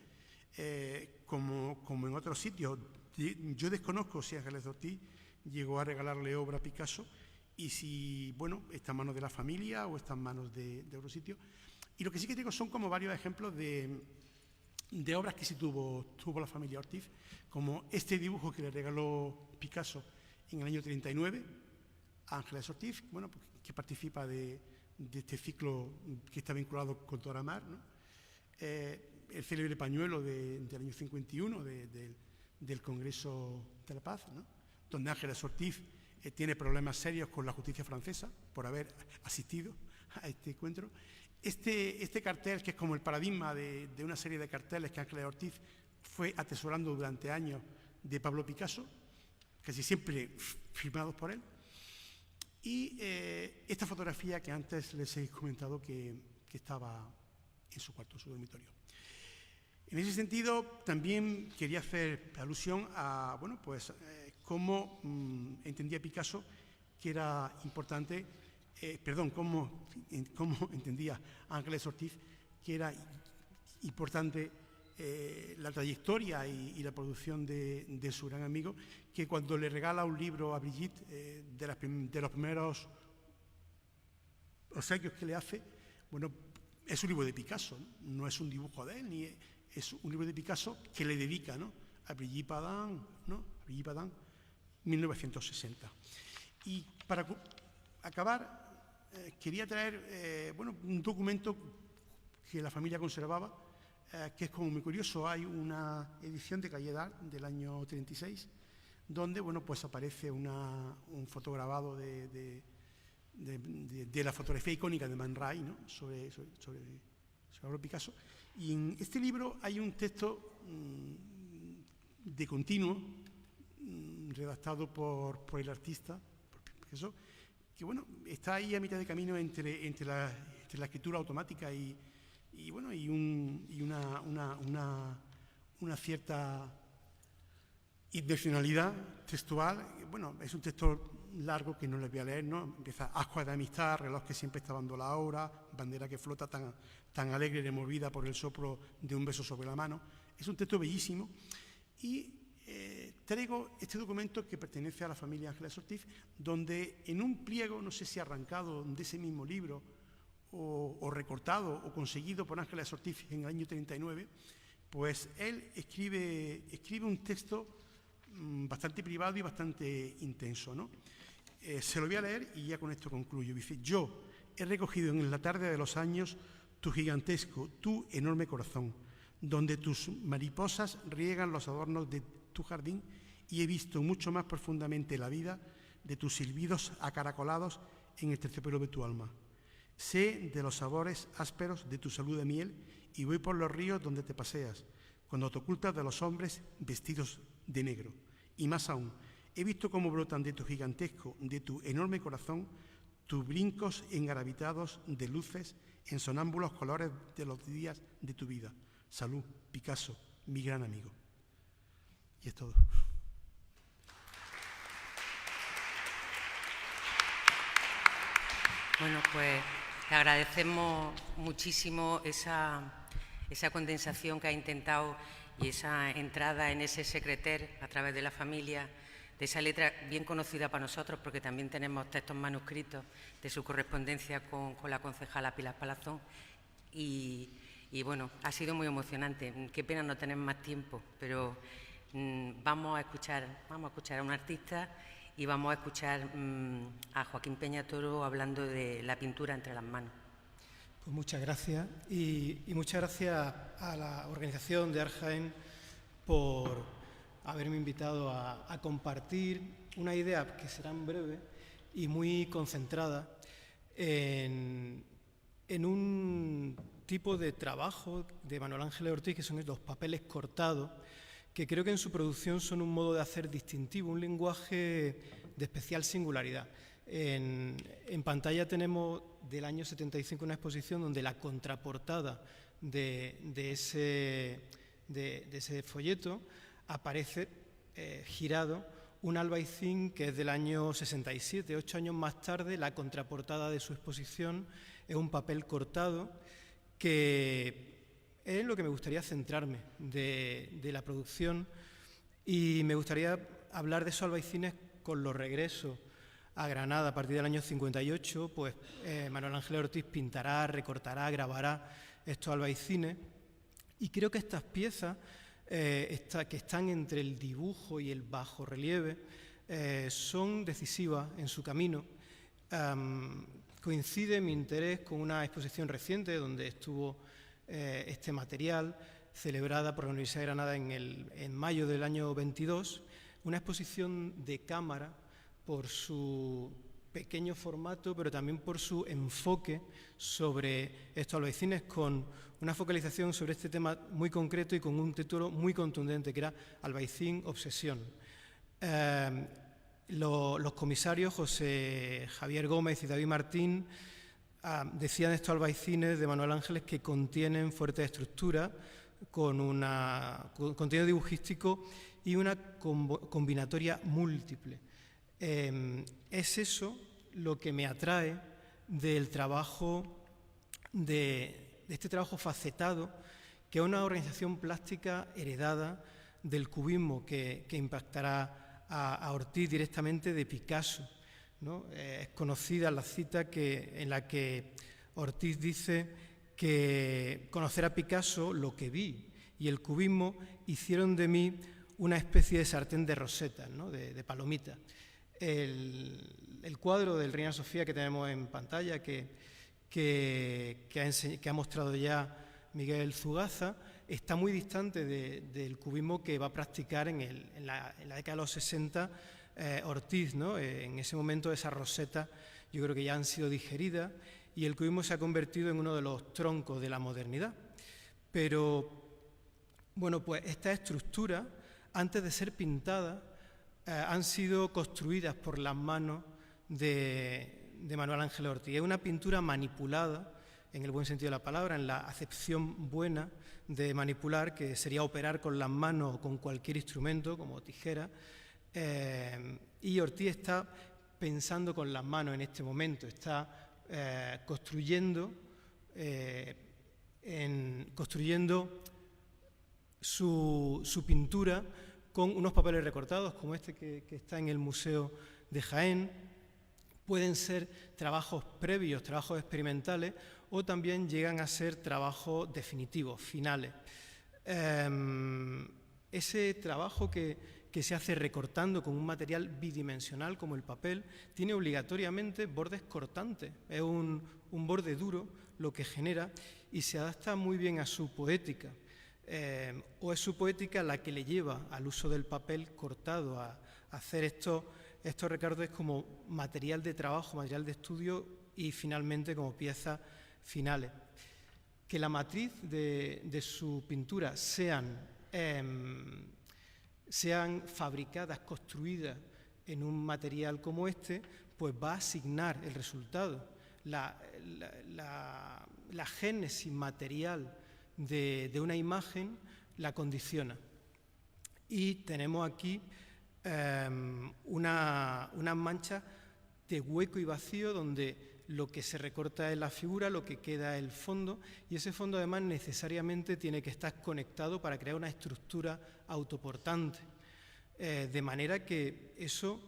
como en otros sitios. Yo desconozco si Ángeles Ortiz llegó a regalarle obra a Picasso y si, bueno, está en manos de la familia o está en manos de otro sitio. Y lo que sí que tengo son como varios ejemplos de obras que sí tuvo la familia Ortiz, como este dibujo que le regaló Picasso en el año 39 a Ángeles Ortiz, bueno, pues, que participa de este ciclo que está vinculado con Dora Maar, ¿no? El célebre pañuelo del año 51 del Congreso de la Paz, ¿no?, donde Ángeles Ortiz tiene problemas serios con la justicia francesa por haber asistido a este encuentro. Este cartel, que es como el paradigma de una serie de carteles que Ángeles Ortiz fue atesorando durante años de Pablo Picasso, casi siempre firmados por él. Y esta fotografía que antes les he comentado que estaba en su cuarto, en su dormitorio. En ese sentido, también quería hacer alusión a, bueno, pues, cómo entendía Picasso que era importante, cómo entendía Ángeles Ortiz que era importante la trayectoria y la producción de su gran amigo, que cuando le regala un libro a Brigitte, de los primeros obsequios que le hace, bueno, es un libro de Picasso, no es un dibujo de él, ni es un libro de Picasso que le dedica, ¿no?, a Brigitte Bardin, ¿no?, Brigitte Bardin, 1960. Y para acabar, quería traer bueno, un documento que la familia conservaba, que es como muy curioso. Hay una edición de Cahiers d'Art del año 36, donde, bueno, pues aparece un fotograbado de la fotografía icónica de Man Ray, ¿no?, sobre Pablo Picasso. Y en este libro hay un texto de continuo, redactado por el artista, por Picasso, que, bueno, está ahí a mitad de camino entre la escritura automática y una cierta intencionalidad textual. Bueno, es un texto largo que no les voy a leer, ¿no? Empieza: ascuas de amistad, reloj que siempre está dando la hora, bandera que flota tan alegre y removida por el soplo de un beso sobre la mano. Es un texto bellísimo y traigo este documento que pertenece a la familia Ángeles Ortiz, donde en un pliego, no sé si arrancado de ese mismo libro o recortado o conseguido por Ángeles Ortiz en el año 39, pues él escribe un texto bastante privado y bastante intenso, ¿no? Se lo voy a leer y ya con esto concluyo. Dice: yo he recogido en la tarde de los años tu gigantesco, tu enorme corazón, donde tus mariposas riegan los adornos de tu jardín, y he visto mucho más profundamente la vida de tus silbidos acaracolados en el terciopelo de tu alma. Sé de los sabores ásperos de tu salud de miel y voy por los ríos donde te paseas, cuando te ocultas de los hombres vestidos de negro. Y más aún, he visto cómo brotan de tu gigantesco, de tu enorme corazón, tus brincos engaravitados de luces en sonámbulos colores de los días de tu vida. Salud, Picasso, mi gran amigo. Y es todo. Bueno, pues Te agradecemos muchísimo esa condensación que ha intentado y esa entrada en ese secreter a través de la familia, de esa letra bien conocida para nosotros, porque también tenemos textos manuscritos de su correspondencia con la concejala Pilar Palazón. Y bueno, ha sido muy emocionante. Qué pena no tener más tiempo, pero vamos a escuchar a un artista y vamos a escuchar a Joaquín Peña Toro hablando de la pintura entre las manos. Pues muchas gracias y muchas gracias a la organización de Art Jaén por haberme invitado a compartir una idea que será en breve y muy concentrada en un tipo de trabajo de Manuel Ángeles Ortiz, que son los papeles cortados, que creo que en su producción son un modo de hacer distintivo, un lenguaje de especial singularidad. En pantalla tenemos del año 75 una exposición donde la contraportada de ese folleto aparece girado un albaicín que es del año 67, 8 años más tarde. La contraportada de su exposición es un papel cortado que es lo que me gustaría centrarme de la producción, y me gustaría hablar de esos albaicines con los regresos a Granada a partir del año 58. Pues Manuel Ángeles Ortiz pintará, recortará, grabará estos albaicines, y creo que estas piezas que están entre el dibujo y el bajorrelieve son decisivas en su camino. Coincide mi interés con una exposición reciente donde estuvo este material, celebrada por la Universidad de Granada en mayo del año 22, una exposición de cámara por su pequeño formato, pero también por su enfoque sobre estos albaicines, con una focalización sobre este tema muy concreto y con un título muy contundente, que era Albaicín Obsesión. Los comisarios José Javier Gómez y David Martín decían estos albaicines de Manuel Ángeles que contienen fuertes estructuras, con contenido dibujístico y una combinatoria múltiple. Es eso lo que me atrae del trabajo, de este trabajo facetado, que es una organización plástica heredada del cubismo que impactará a Ortiz directamente de Picasso, ¿no? Es conocida la cita en la que Ortiz dice que conocer a Picasso, lo que vi, y el cubismo hicieron de mí una especie de sartén de rosetas, ¿no? de palomitas. El cuadro del Reina Sofía que tenemos en pantalla, que ha mostrado ya Miguel Zugaza, está muy distante del cubismo que va a practicar en la década de los 60 Ortiz, ¿no? En ese momento esas rosetas yo creo que ya han sido digeridas y el cubismo se ha convertido en uno de los troncos de la modernidad. Pero, bueno, pues estas estructuras, antes de ser pintadas, han sido construidas por las manos de Manuel Ángeles Ortiz. Es una pintura manipulada, en el buen sentido de la palabra, en la acepción buena de manipular, que sería operar con las manos o con cualquier instrumento, como tijera. Y Ortiz está pensando con las manos en este momento, está construyendo su pintura con unos papeles recortados, como este que está en el Museo de Jaén. Pueden ser trabajos previos, trabajos experimentales, o también llegan a ser trabajos definitivos, finales. Ese trabajo que se hace recortando con un material bidimensional como el papel tiene obligatoriamente bordes cortantes. Es un borde duro lo que genera, y se adapta muy bien a su poética. O es su poética la que le lleva al uso del papel cortado, a hacer estos recortes como material de trabajo, material de estudio y finalmente como piezas finales. Que la matriz de su pintura sean fabricadas, construidas en un material como este, pues va a asignar el resultado. La génesis material de una imagen la condiciona. Y tenemos aquí unas manchas de hueco y vacío donde lo que se recorta es la figura, lo que queda es el fondo, y ese fondo además necesariamente tiene que estar conectado para crear una estructura autoportante. De manera que eso,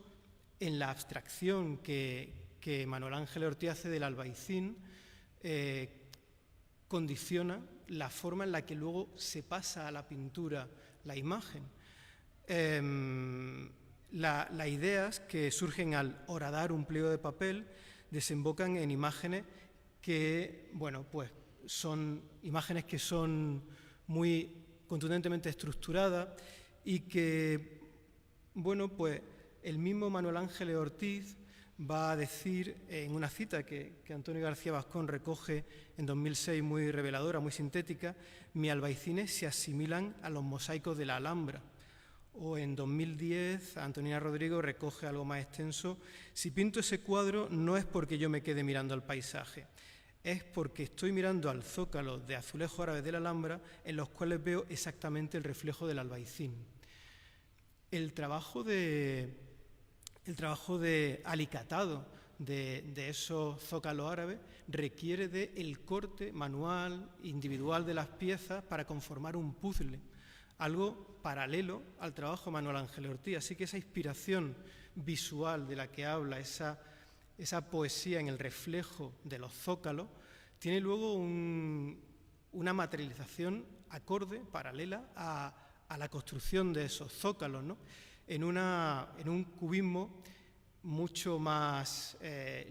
en la abstracción que Manuel Ángeles Ortiz hace del albaicín, condiciona la forma en la que luego se pasa a la pintura la imagen. Las ideas que surgen al horadar un pliego de papel desembocan en imágenes que, bueno, pues son imágenes que son muy contundentemente estructuradas y que, bueno, pues el mismo Manuel Ángeles Ortiz va a decir en una cita que Antonio García Bascón recoge en 2006, muy reveladora, muy sintética: mis albaicines se asimilan a los mosaicos de la Alhambra. O en 2010, Antonina Rodrigo recoge algo más extenso: si pinto ese cuadro no es porque yo me quede mirando al paisaje, es porque estoy mirando al zócalo de azulejos árabes de la Alhambra, en los cuales veo exactamente el reflejo del albaicín. El trabajo de alicatado de esos zócalos árabes requiere del corte manual, individual de las piezas para conformar un puzzle, algo paralelo al trabajo de Manuel Ángeles Ortiz. Así que esa inspiración visual de la que habla, esa poesía en el reflejo de los zócalos, tiene luego una materialización acorde, paralela a la construcción de esos zócalos, ¿no? En un cubismo mucho más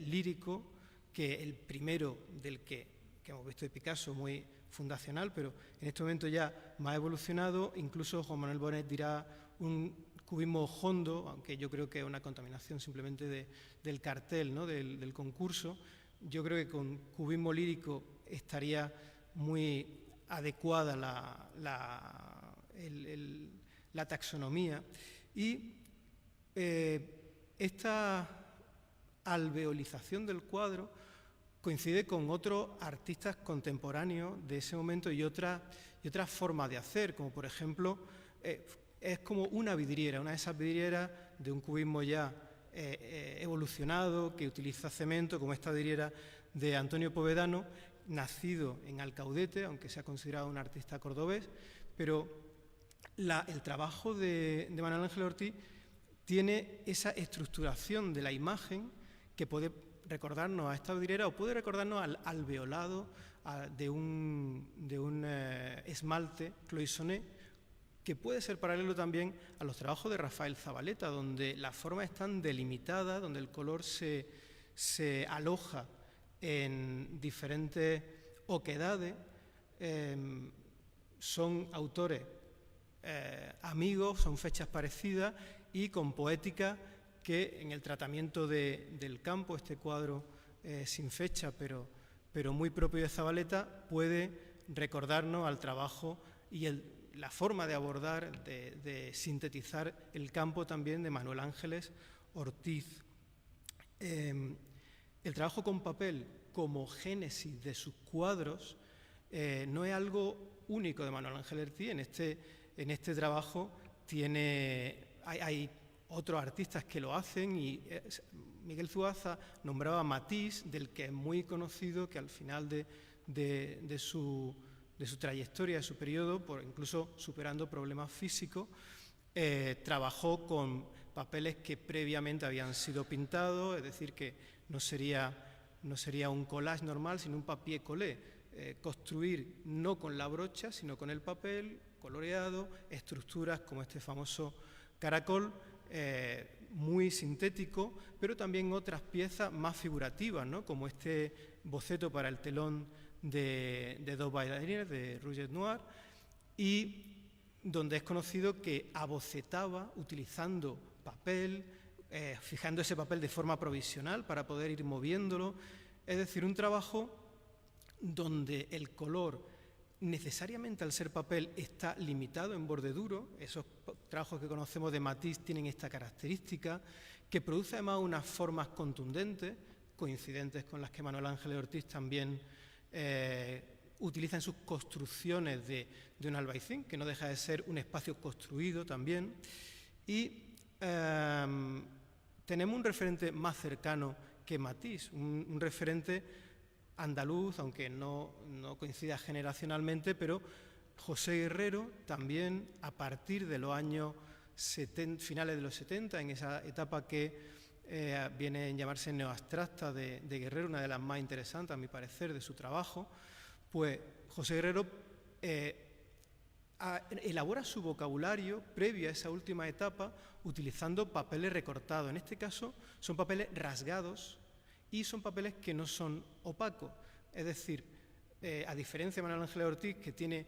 lírico que el primero del que hemos visto de Picasso, muy fundacional, pero en este momento ya más evolucionado. Incluso Juan Manuel Bonet dirá un cubismo hondo, aunque yo creo que es una contaminación simplemente del cartel, ¿no? del concurso. Yo creo que con cubismo lírico estaría muy adecuada la taxonomía. Y esta alveolización del cuadro coincide con otros artistas contemporáneos de ese momento y otras formas de hacer, como por ejemplo, es como una vidriera, una de esas vidrieras de un cubismo ya evolucionado, que utiliza cemento, como esta vidriera de Antonio Povedano, nacido en Alcaudete, aunque sea considerado un artista cordobés, pero el trabajo de Manuel Ángeles Ortiz tiene esa estructuración de la imagen que puede recordarnos a esta vidriera o puede recordarnos al alveolado de un esmalte cloisonné, que puede ser paralelo también a los trabajos de Rafael Zabaleta, donde las formas están delimitadas, donde el color se aloja en diferentes oquedades. Son autores amigos, son fechas parecidas y con poética que en el tratamiento del campo, este cuadro sin fecha pero muy propio de Zabaleta, puede recordarnos al trabajo y la forma de abordar, de sintetizar el campo también de Manuel Ángeles Ortiz. El trabajo con papel como génesis de sus cuadros no es algo único de Manuel Ángeles Ortiz. En este trabajo hay otros artistas que lo hacen y Miguel Zuaza nombraba a Matisse, del que es muy conocido, que al final de su trayectoria, de su periodo, incluso superando problemas físicos, trabajó con papeles que previamente habían sido pintados, es decir, que no sería un collage normal, sino un papier collé. Construir no con la brocha, sino con el papel coloreado, estructuras como este famoso caracol, muy sintético, pero también otras piezas más figurativas, ¿no? Como este boceto para el telón de dos bailarines de Rouget Noir, y donde es conocido que abocetaba utilizando papel, fijando ese papel de forma provisional para poder ir moviéndolo. Es decir, un trabajo donde el color necesariamente, al ser papel, está limitado en borde duro. Esos trabajos que conocemos de Matisse tienen esta característica, que produce además unas formas contundentes, coincidentes con las que Manuel Ángeles Ortiz también utiliza en sus construcciones de un albaicín, que no deja de ser un espacio construido también. Y tenemos un referente más cercano que Matisse, un referente andaluz, aunque no coincida generacionalmente, pero José Guerrero también, a partir de los años finales de los 70, en esa etapa que viene a llamarse neoabstracta de Guerrero, una de las más interesantes, a mi parecer, de su trabajo, pues José Guerrero elabora su vocabulario previo a esa última etapa utilizando papeles recortados. En este caso son papeles rasgados y son papeles que no son opacos. Es decir, a diferencia de Manuel Ángeles Ortiz, que tiene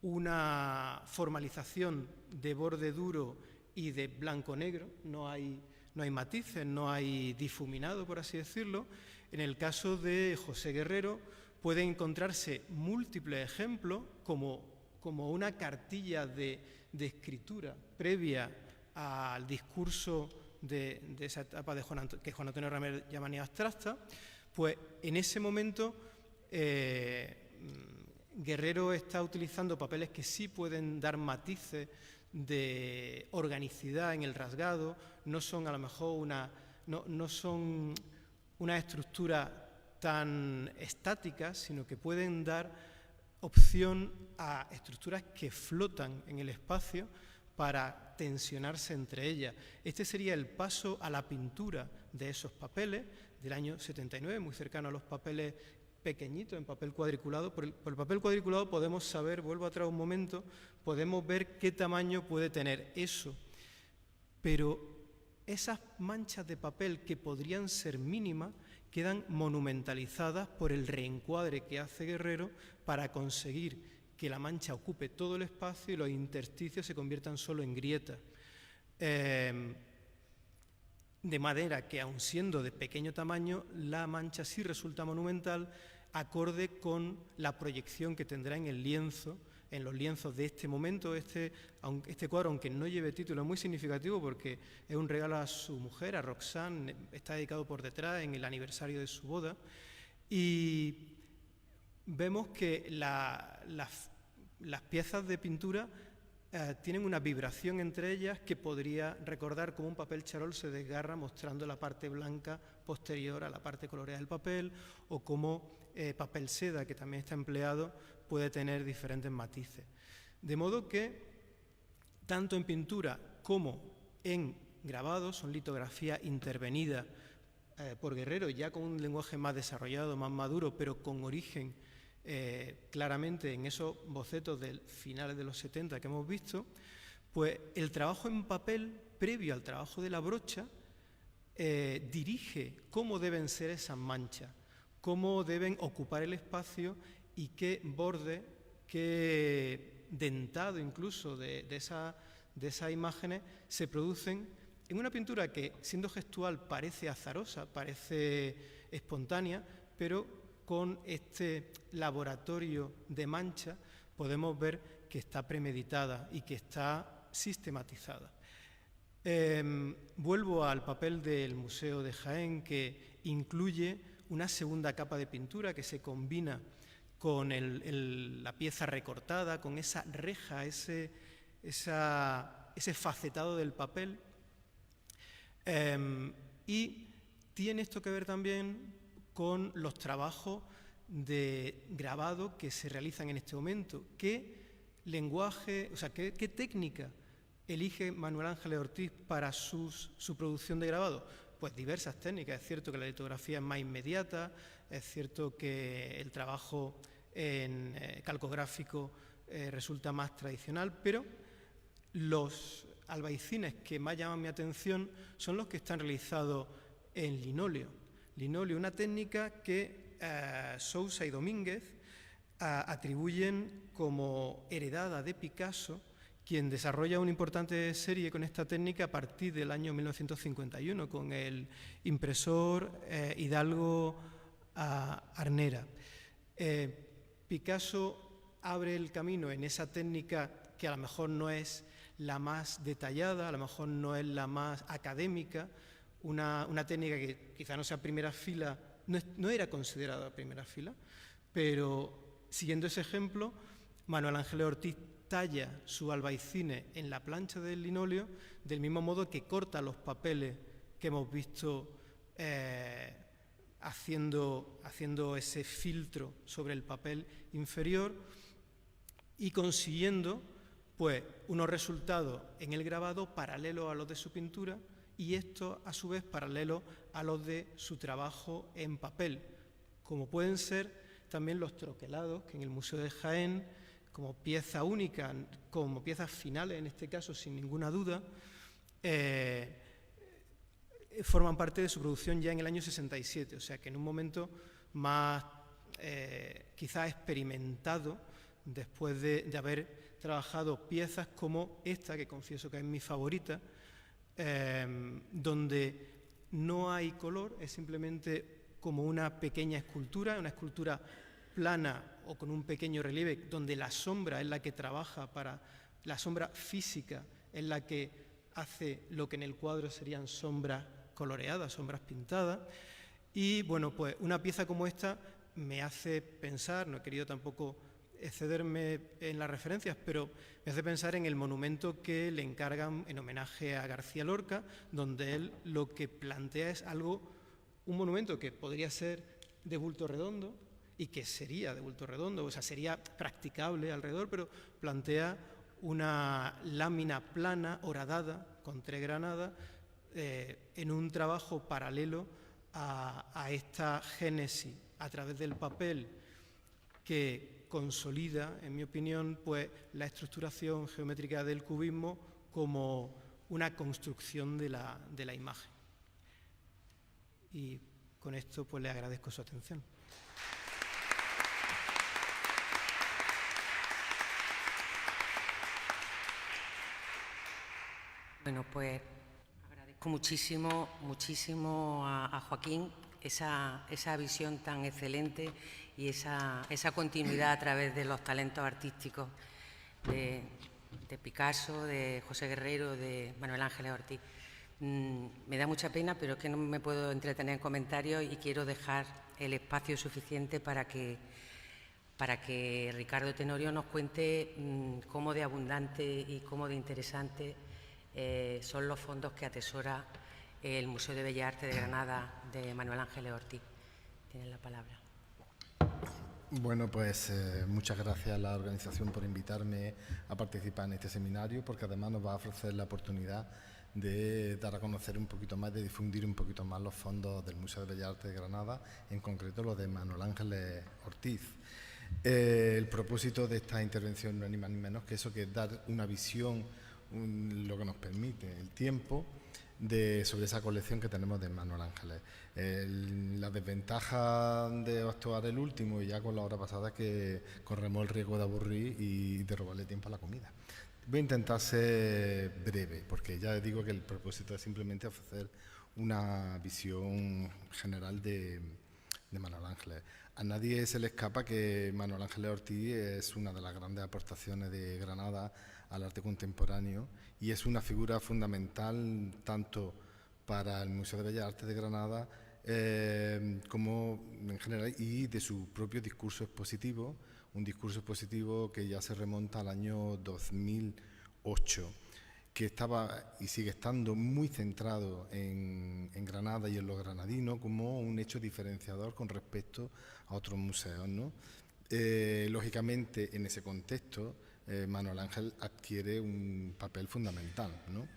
una formalización de borde duro y de blanco-negro, no hay matices, no hay difuminado, por así decirlo. En el caso de José Guerrero pueden encontrarse múltiples ejemplos como una cartilla de escritura previa al discurso de esa etapa que Juan Antonio Ramírez llama neoabstracta. Pues en ese momento Guerrero está utilizando papeles que sí pueden dar matices de organicidad en el rasgado, no son a lo mejor no son una estructura tan estáticas, sino que pueden dar opción a estructuras que flotan en el espacio para tensionarse entre ellas. Este sería el paso a la pintura de esos papeles del año 79, muy cercano a los papeles pequeñitos en papel cuadriculado. Por el papel cuadriculado podemos saber, vuelvo atrás un momento, podemos ver qué tamaño puede tener eso. Pero esas manchas de papel que podrían ser mínimas quedan monumentalizadas por el reencuadre que hace Guerrero para conseguir que la mancha ocupe todo el espacio y los intersticios se conviertan solo en grietas. De manera que, aun siendo de pequeño tamaño, la mancha sí resulta monumental, acorde con la proyección que tendrá en el lienzo, en los lienzos de este momento. Este cuadro, aunque no lleve título, es muy significativo porque es un regalo a su mujer, a Roxane, está dedicado por detrás en el aniversario de su boda, y vemos que las piezas de pintura tienen una vibración entre ellas que podría recordar cómo un papel charol se desgarra mostrando la parte blanca posterior a la parte coloreada del papel, o cómo papel seda, que también está empleado, puede tener diferentes matices. De modo que, tanto en pintura como en grabado, son litografías intervenidas por Guerrero, ya con un lenguaje más desarrollado, más maduro, pero con origen claramente en esos bocetos del finales de los 70 que hemos visto. Pues el trabajo en papel, previo al trabajo de la brocha, dirige cómo deben ser esas manchas, cómo deben ocupar el espacio y qué borde, qué dentado incluso de esas imágenes se producen en una pintura que, siendo gestual, parece azarosa, parece espontánea, pero con este laboratorio de mancha podemos ver que está premeditada y que está sistematizada. Vuelvo al papel del Museo de Jaén, que incluye una segunda capa de pintura que se combina con la pieza recortada, con esa reja, ese facetado del papel. Y tiene esto que ver también con los trabajos de grabado que se realizan en este momento. ¿Qué lenguaje, qué técnica elige Manuel Ángeles Ortiz para su producción de grabado? Pues diversas técnicas. Es cierto que la litografía es más inmediata, es cierto que el trabajo en calcográfico resulta más tradicional, pero los albaicines que más llaman mi atención son los que están realizados en linóleo. Linóleo, una técnica que Sousa y Domínguez atribuyen como heredada de Picasso, quien desarrolla una importante serie con esta técnica a partir del año 1951 con el impresor Hidalgo Arnera. Picasso abre el camino en esa técnica que a lo mejor no es la más detallada, a lo mejor no es la más académica, una técnica que quizá no sea primera fila, no era considerada primera fila, pero siguiendo ese ejemplo, Manuel Ángeles Ortiz talla su albaicine en la plancha del linóleo del mismo modo que corta los papeles que hemos visto haciendo ese filtro sobre el papel inferior y consiguiendo pues unos resultados en el grabado paralelos a los de su pintura y estos a su vez paralelos a los de su trabajo en papel, como pueden ser también los troquelados, que en el Museo de Jaén, como pieza única, como piezas finales en este caso sin ninguna duda, forman parte de su producción ya en el año 67, o sea que en un momento más quizás experimentado, después de haber trabajado piezas como esta, que confieso que es mi favorita, donde no hay color, es simplemente como una pequeña escultura, una escultura plana o con un pequeño relieve, donde la sombra es la que trabaja la sombra física es la que hace lo que en el cuadro serían sombras coloreadas, sombras pintadas. Y bueno, pues una pieza como esta me hace pensar, no he querido tampoco excederme en las referencias, pero me hace pensar en el monumento que le encargan en homenaje a García Lorca, donde él lo que plantea es un monumento que podría ser de bulto redondo y que sería de bulto redondo, o sea, sería practicable alrededor, pero plantea una lámina plana, horadada, con 3 granadas, en un trabajo paralelo a esta génesis a través del papel que consolida, en mi opinión, pues la estructuración geométrica del cubismo como una construcción de la imagen. Y con esto pues le agradezco su atención. Bueno, pues agradezco muchísimo a Joaquín esa visión tan excelente y esa continuidad a través de los talentos artísticos de Picasso, de José Guerrero, de Manuel Ángeles Ortiz. Me da mucha pena, pero es que no me puedo entretener en comentarios y quiero dejar el espacio suficiente para que Ricardo Tenorio nos cuente cómo de abundante y cómo de interesante son los fondos que atesora el Museo de Bellas Artes de Granada de Manuel Ángeles Ortiz. Tienes la palabra. Bueno, pues muchas gracias a la organización por invitarme a participar en este seminario, porque además nos va a ofrecer la oportunidad de dar a conocer un poquito más, de difundir un poquito más los fondos del Museo de Bellas Artes de Granada, en concreto los de Manuel Ángeles Ortiz. El propósito de esta intervención no es ni más ni menos que eso, que es dar una visión, lo que nos permite el tiempo, sobre esa colección que tenemos de Manuel Ángeles. La desventaja de actuar el último y ya con la hora pasada es que corremos el riesgo de aburrir y de robarle tiempo a la comida. Voy a intentar ser breve, porque ya digo que el propósito es simplemente ofrecer una visión general de Manuel Ángeles. A nadie se le escapa que Manuel Ángeles Ortiz es una de las grandes aportaciones de Granada al arte contemporáneo y es una figura fundamental tanto para el Museo de Bellas Artes de Granada como en general, y de su propio discurso expositivo, un discurso expositivo que ya se remonta al año 2008, que estaba y sigue estando muy centrado en Granada y en los granadinos como un hecho diferenciador con respecto a otros museos, ¿no? Lógicamente, en ese contexto, Manuel Ángel adquiere un papel fundamental, ¿no?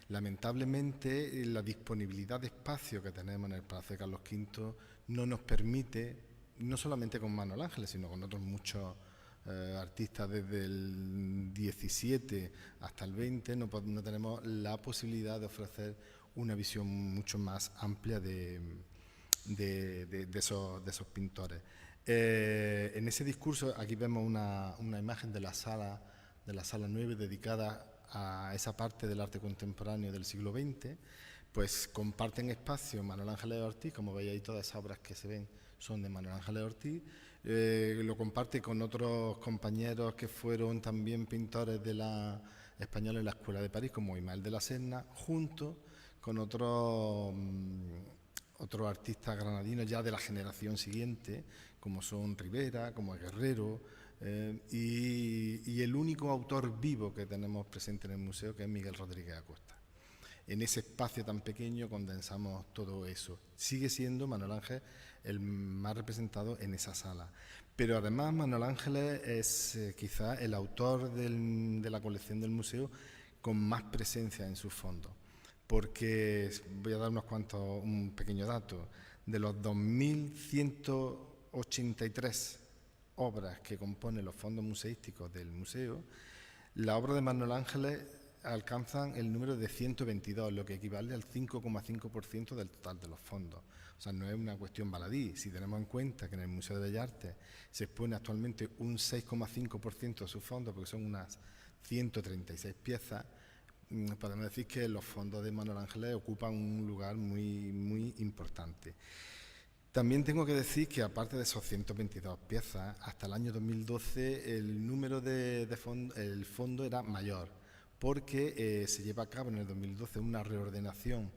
Lamentablemente, la disponibilidad de espacio que tenemos en el Palacio de Carlos V no nos permite, no solamente con Manuel Ángeles, sino con otros muchos artistas desde el 17 hasta el 20, no tenemos la posibilidad de ofrecer una visión mucho más amplia de esos pintores. En ese discurso, aquí vemos una imagen de la sala 9 dedicada a esa parte del arte contemporáneo del siglo XX, pues comparten espacio Manuel Ángeles Ortiz, como veis ahí todas esas obras que se ven son de Manuel Ángeles Ortiz, lo comparte con otros compañeros que fueron también pintores de la española en la Escuela de París, como Ismael de la Serna, junto con otros artistas granadinos ya de la generación siguiente, como son Rivera, como Guerrero, y el único autor vivo que tenemos presente en el museo, que es Miguel Rodríguez Acosta. en ese espacio tan pequeño condensamos todo eso. Sigue siendo Manuel Ángel el más representado en esa sala. Pero además Manuel Ángeles es quizá el autor de la colección del museo con más presencia en sus fondos. Porque, voy a dar un pequeño dato, de los 2.183 obras que componen los fondos museísticos del museo, la obra de Manuel Ángeles alcanzan el número de 122, lo que equivale al 5,5% del total de los fondos. O sea, no es una cuestión baladí. Si tenemos en cuenta que en el Museo de Bellas Artes se expone actualmente un 6,5% de sus fondos, porque son unas 136 piezas, podemos decir que los fondos de Manuel Ángeles ocupan un lugar muy, muy importante. También tengo que decir que aparte de esos 122 piezas, hasta el año 2012 el número el fondo era mayor, porque se lleva a cabo en el 2012 una reordenación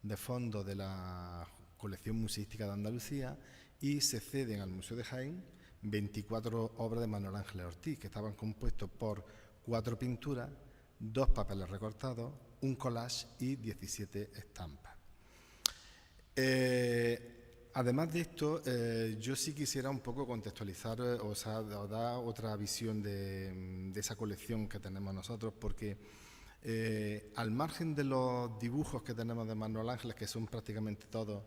de fondos de la colección museística de Andalucía y se ceden al Museo de Jaén 24 obras de Manuel Ángeles Ortiz, que estaban compuestos por 4 pinturas, 2 papeles recortados, un collage y 17 estampas. Además de esto, yo sí quisiera un poco contextualizar, o dar otra visión de esa colección que tenemos nosotros, porque al margen de los dibujos que tenemos de Manuel Ángeles, que son prácticamente todos,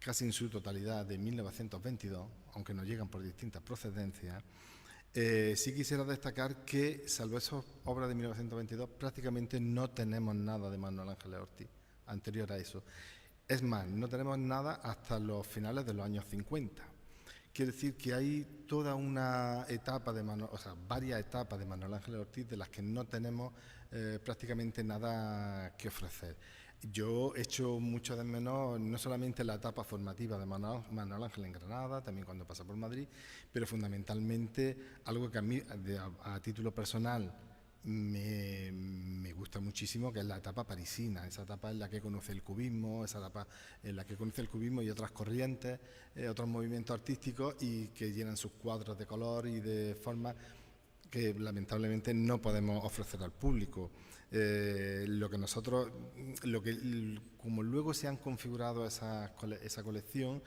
casi en su totalidad, de 1922, aunque nos llegan por distintas procedencias, sí quisiera destacar que, salvo esas obras de 1922, prácticamente no tenemos nada de Manuel Ángeles Ortiz anterior a eso. Es más, no tenemos nada hasta los finales de los años 50. Quiere decir que hay toda una etapa varias etapas de Manuel Ángeles Ortiz de las que no tenemos prácticamente nada que ofrecer. Yo echo mucho de menos no solamente la etapa formativa de Manuel Ángel en Granada, también cuando pasa por Madrid, pero fundamentalmente algo que a mí, a título personal, me gusta muchísimo, que es la etapa parisina, esa etapa en la que conoce el cubismo, y otras corrientes, otros movimientos artísticos, y que llenan sus cuadros de color y de forma que lamentablemente no podemos ofrecer al público. Como luego se han configurado esa colección,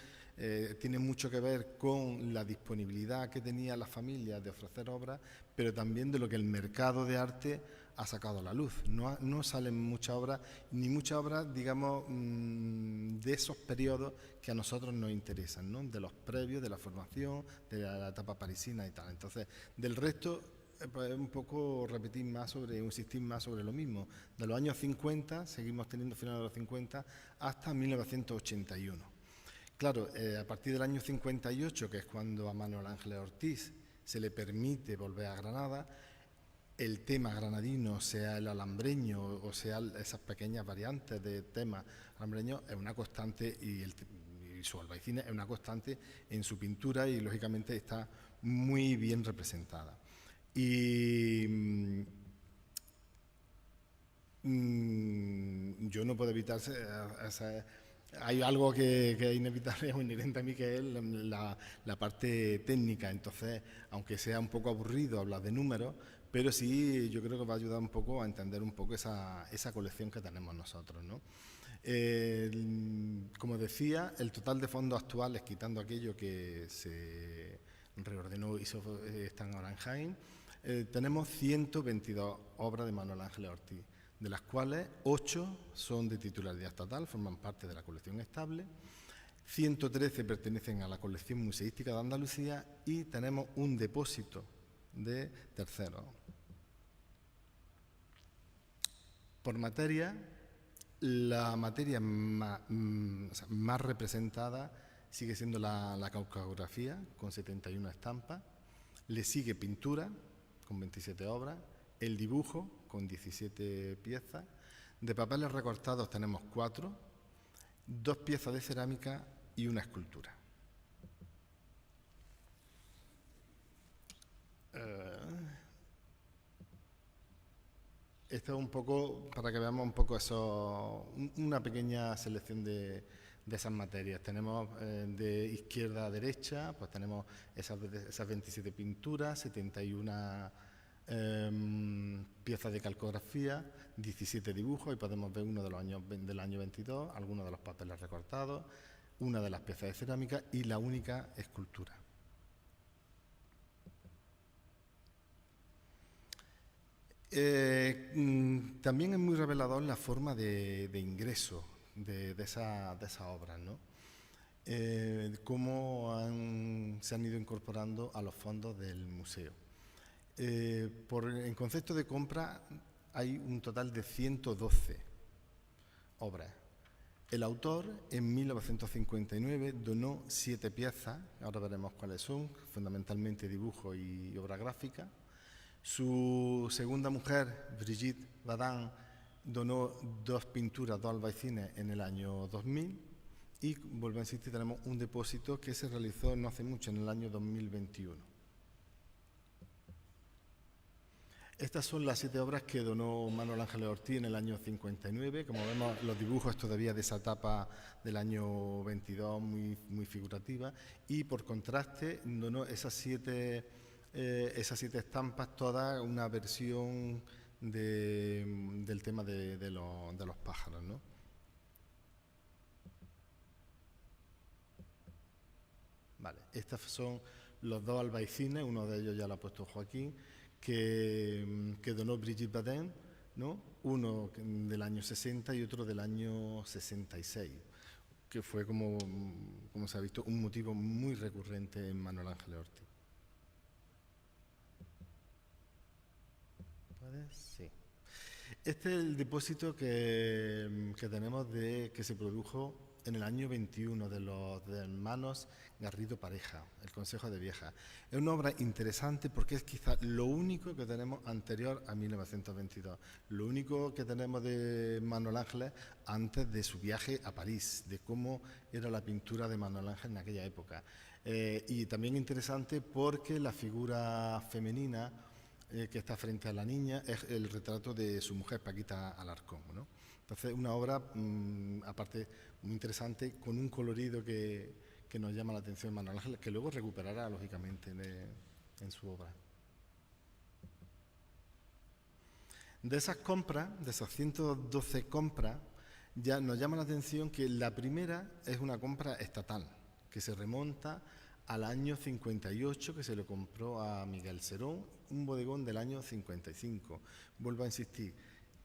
tiene mucho que ver con la disponibilidad que tenía la familia de ofrecer obras, pero también de lo que el mercado de arte ha sacado a la luz. No salen muchas obras, digamos, de esos periodos que a nosotros nos interesan, ¿no? De los previos, de la formación, de la etapa parisina y tal. Entonces, del resto, pues un poco insistir más sobre lo mismo. De los años 50, seguimos teniendo finales de los 50, hasta 1981. Claro, a partir del año 58, que es cuando a Manuel Ángeles Ortiz se le permite volver a Granada, el tema granadino, sea el alhambreño o sea esas pequeñas variantes de tema alhambreño, es una constante, y su albaicina es una constante en su pintura, y lógicamente está muy bien representada. Y yo no puedo evitar hay algo que es inevitable o inherente a mí, que es la parte técnica. Entonces, aunque sea un poco aburrido hablar de números, pero sí yo creo que va a ayudar un poco a entender un poco esa colección que tenemos nosotros, ¿no? Como decía, el total de fondos actuales, quitando aquello que se reordenó y están ahora en Jaén, tenemos 122 obras de Manuel Ángeles Ortiz, de las cuales 8 son de titularidad estatal, forman parte de la colección estable, 113 pertenecen a la colección museística de Andalucía, y tenemos un depósito de terceros. Por materia, la materia más representada sigue siendo la caucografía, con 71 estampas, le sigue pintura, con 27 obras, el dibujo, con 17 piezas, de papeles recortados tenemos 4, 2 piezas de cerámica y una escultura. Esto es un poco, para que veamos un poco una pequeña selección de esas materias. Tenemos de izquierda a derecha, pues tenemos esas 27 pinturas, 71 Piezas de calcografía, 17 dibujos, y podemos ver uno de los años, del año 22, algunos de los papeles recortados, una de las piezas de cerámica y la única escultura. También es muy revelador la forma de ingreso de esas obras, ¿no? Cómo se han ido incorporando a los fondos del museo. En concepto de compra hay un total de 112 obras. El autor en 1959 donó 7 piezas, ahora veremos cuáles son, fundamentalmente dibujo y obra gráfica. Su segunda mujer, Brigitte Badin, donó 2 pinturas, 2 albaicines en el año 2000, y vuelvo a insistir, tenemos un depósito que se realizó no hace mucho, en el año 2021. Estas son las 7 obras que donó Manuel Ángeles Ortiz en el año 59. Como vemos, los dibujos todavía de esa etapa del año 22, muy figurativa, y por contraste donó esas 7 estampas, toda una versión del tema de los pájaros, ¿no? Vale, estos son los 2 albaicines, uno de ellos ya lo ha puesto Joaquín, que donó Brigitte Badin, ¿no? Uno del año 60 y otro del año 66, que fue, como se ha visto, un motivo muy recurrente en Manuel Ángeles Ortiz. ¿Puedes? Sí. Este es el depósito que tenemos que se produjo en el año 21 de los hermanos Garrido Pareja, el Consejo de Viejas. Es una obra interesante porque es quizás lo único que tenemos anterior a 1922, lo único que tenemos de Manuel Ángeles antes de su viaje a París, de cómo era la pintura de Manuel Ángeles en aquella época. Y también interesante porque la figura femenina que está frente a la niña es el retrato de su mujer, Paquita Alarcón, ¿no? Entonces, una obra, aparte, muy interesante, con un colorido que nos llama la atención Manuel Ángeles, que luego recuperará, lógicamente, en su obra. De esas compras, de esas 112 compras, ya nos llama la atención que la primera es una compra estatal, que se remonta al año 58, que se lo compró a Miguel Serón, un bodegón del año 55. Vuelvo a insistir,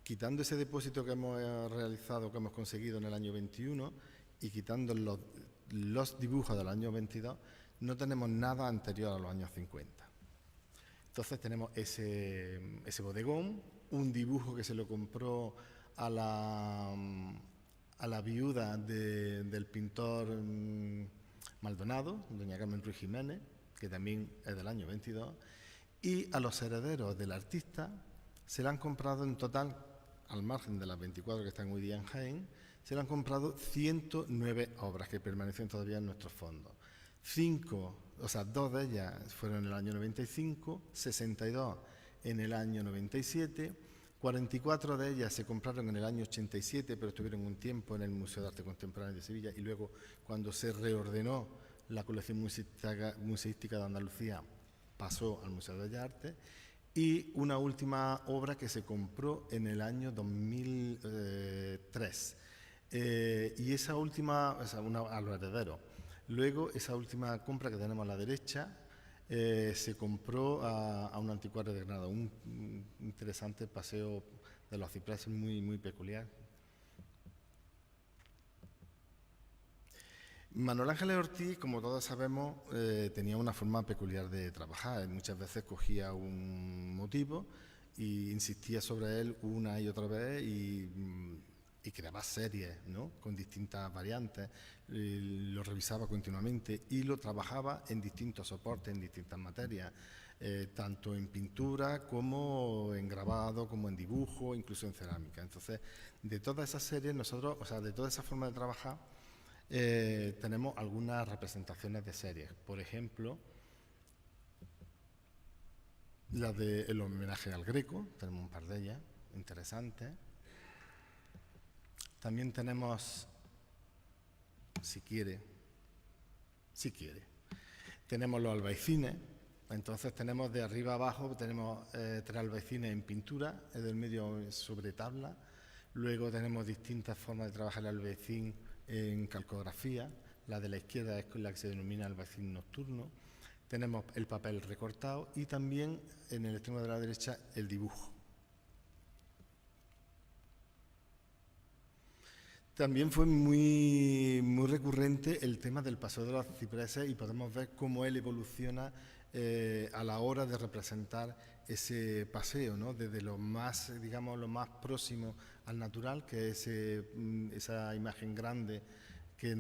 quitando ese depósito que hemos realizado, que hemos conseguido en el año 21, y quitando los dibujos del año 22, no tenemos nada anterior a los años 50. Entonces tenemos ese bodegón, un dibujo que se lo compró a la viuda del pintor Maldonado, doña Carmen Ruiz Jiménez, que también es del año 22, y a los herederos del artista se le han comprado en total, al margen de las 24 que están hoy día en Jaén, se le han comprado 109 obras que permanecen todavía en nuestros fondos. 2 de ellas fueron en el año 95, 62 en el año 97, 44 de ellas se compraron en el año 87, pero estuvieron un tiempo en el Museo de Arte Contemporáneo de Sevilla, y luego, cuando se reordenó la colección museística de Andalucía, pasó al Museo de Bellas Artes. Y una última obra que se compró en el año 2003. Y esa última, a los herederos. Luego, esa última compra que tenemos a la derecha, se compró a un anticuario de Granada, un interesante paseo de los cipreses muy peculiar. Manuel Ángeles Ortiz, como todos sabemos, tenía una forma peculiar de trabajar. Muchas veces cogía un motivo e insistía sobre él una y otra vez y creaba series, ¿no?, con distintas variantes, lo revisaba continuamente y lo trabajaba en distintos soportes, en distintas materias, tanto en pintura como en grabado, como en dibujo, incluso en cerámica. Entonces, de todas esas series, nosotros, de toda esa forma de trabajar, tenemos algunas representaciones de series. Por ejemplo, la del homenaje al Greco, tenemos un par de ellas interesantes. También tenemos, si quiere, tenemos los albaicines. Entonces tenemos de arriba abajo, tenemos 3 albaicines en pintura, el del medio es sobre tabla, luego tenemos distintas formas de trabajar el albaicín en calcografía, la de la izquierda es la que se denomina albaicín nocturno, tenemos el papel recortado y también en el extremo de la derecha el dibujo. También fue muy recurrente el tema del paseo de los cipreses y podemos ver cómo él evoluciona a la hora de representar ese paseo, ¿no? Desde lo más, digamos, lo más próximo al natural, que es esa imagen grande, que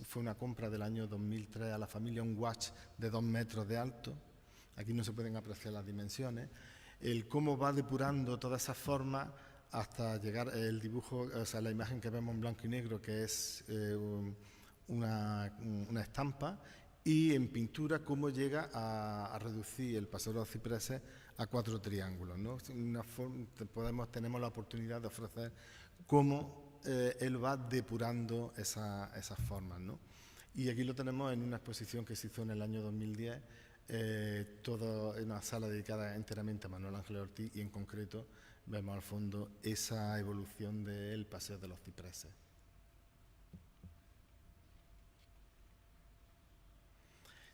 fue una compra del año 2003 a la familia, un watch de 2 metros de alto. Aquí no se pueden apreciar las dimensiones. El cómo va depurando todas esas formas hasta llegar el dibujo, o sea, la imagen que vemos en blanco y negro, que es una estampa, y en pintura cómo llega a reducir el paseo de los cipreses a 4 triángulos, ¿no? Tenemos la oportunidad de ofrecer cómo él va depurando esas formas, ¿no? Y aquí lo tenemos en una exposición que se hizo en el año 2010, todo en una sala dedicada enteramente a Manuel Ángeles Ortiz, y en concreto vemos al fondo esa evolución del paseo de los cipreses.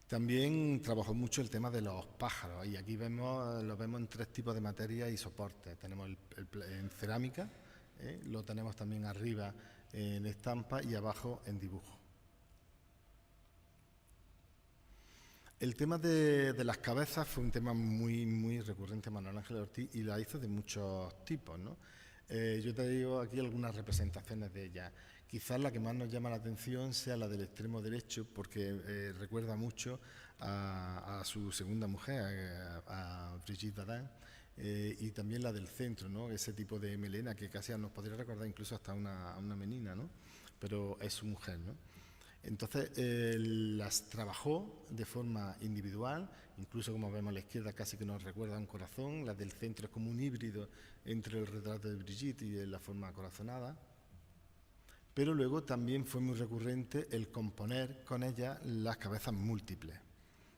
También trabajó mucho el tema de los pájaros, y aquí lo vemos en 3 tipos de materia y soportes. Tenemos en cerámica, lo tenemos también arriba en estampa y abajo en dibujo. El tema de las cabezas fue un tema muy recurrente a Manuel Ángeles Ortiz y la hizo de muchos tipos, ¿no? Yo te digo aquí algunas representaciones de ellas. Quizás la que más nos llama la atención sea la del extremo derecho, porque recuerda mucho a su segunda mujer, a Brigitte Bardin, y también la del centro, ¿no? Ese tipo de melena que casi nos podría recordar incluso hasta una menina, ¿no? Pero es su mujer, ¿no? Entonces las trabajó de forma individual, incluso como vemos a la izquierda casi que nos recuerda a un corazón, la del centro es como un híbrido entre el retrato de Brigitte y la forma acorazonada, pero luego también fue muy recurrente el componer con ella las cabezas múltiples,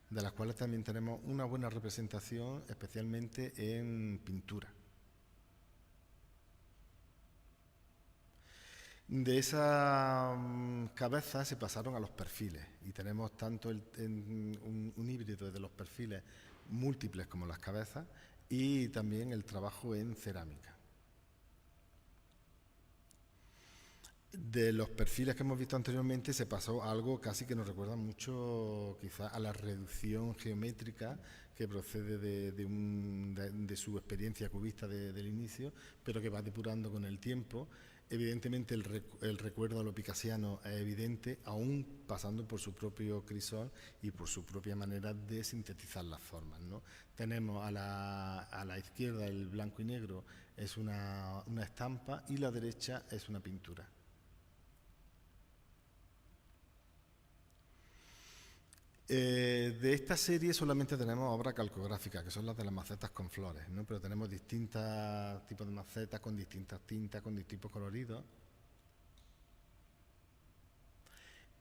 de las cuales también tenemos una buena representación, especialmente en pintura. De esa cabeza se pasaron a los perfiles y tenemos tanto un híbrido de los perfiles múltiples como las cabezas y también el trabajo en cerámica. De los perfiles que hemos visto anteriormente se pasó a algo casi que nos recuerda mucho quizás a la reducción geométrica que procede de su experiencia cubista del inicio, pero que va depurando con el tiempo. Evidentemente el recuerdo a lo picasiano es evidente, aún pasando por su propio crisol y por su propia manera de sintetizar las formas, ¿no? Tenemos a la izquierda el blanco y negro, es una estampa, y la derecha es una pintura. De esta serie solamente tenemos obras calcográficas, que son las de las macetas con flores, ¿no? Pero tenemos distintos tipos de macetas con distintas tintas, con distintos coloridos.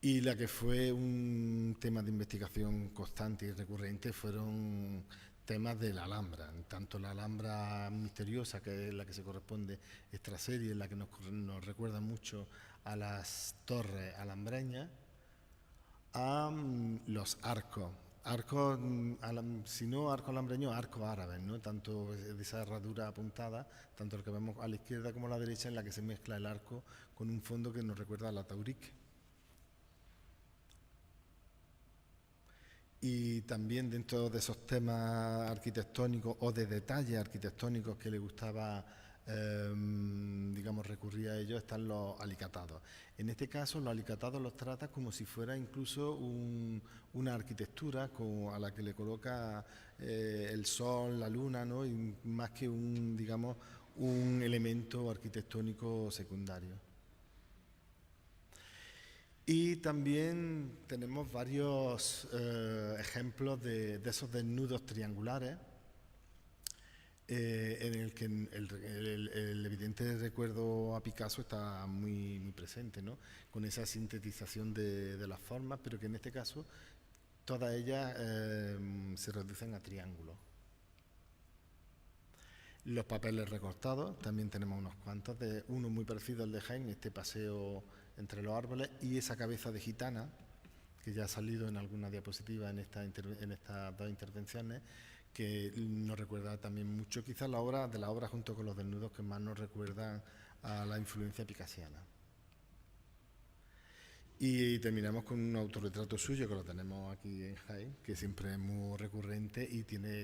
Y la que fue un tema de investigación constante y recurrente fueron temas de la Alhambra, tanto la Alhambra misteriosa, que es la que se corresponde a esta serie, la que nos recuerda mucho a las torres alhambreñas, a los arcos, si no arco alhambreño, arcos árabes, ¿no? Tanto de esa herradura apuntada, tanto el que vemos a la izquierda como a la derecha, en la que se mezcla el arco con un fondo que nos recuerda a la taurique. Y también dentro de esos temas arquitectónicos o de detalles arquitectónicos que le gustaba, digamos, recurrir a ellos, están los alicatados. En este caso, los alicatados los trata como si fuera incluso una arquitectura a la que le coloca el sol, la luna, ¿no? Y más que digamos, un elemento arquitectónico secundario. Y también tenemos varios ejemplos de esos desnudos triangulares, en el que el evidente recuerdo a Picasso está muy presente, ¿no? Con esa sintetización de las formas, pero que en este caso todas ellas se reducen a triángulos. Los papeles recortados, también tenemos unos cuantos, uno muy parecido al de Jaén, este paseo entre los árboles, y esa cabeza de gitana, que ya ha salido en alguna diapositiva en estas dos intervenciones, que nos recuerda también mucho, quizás la obra junto con los desnudos que más nos recuerdan a la influencia picasiana. Y terminamos con un autorretrato suyo, que lo tenemos aquí en Jaén, que siempre es muy recurrente y tiene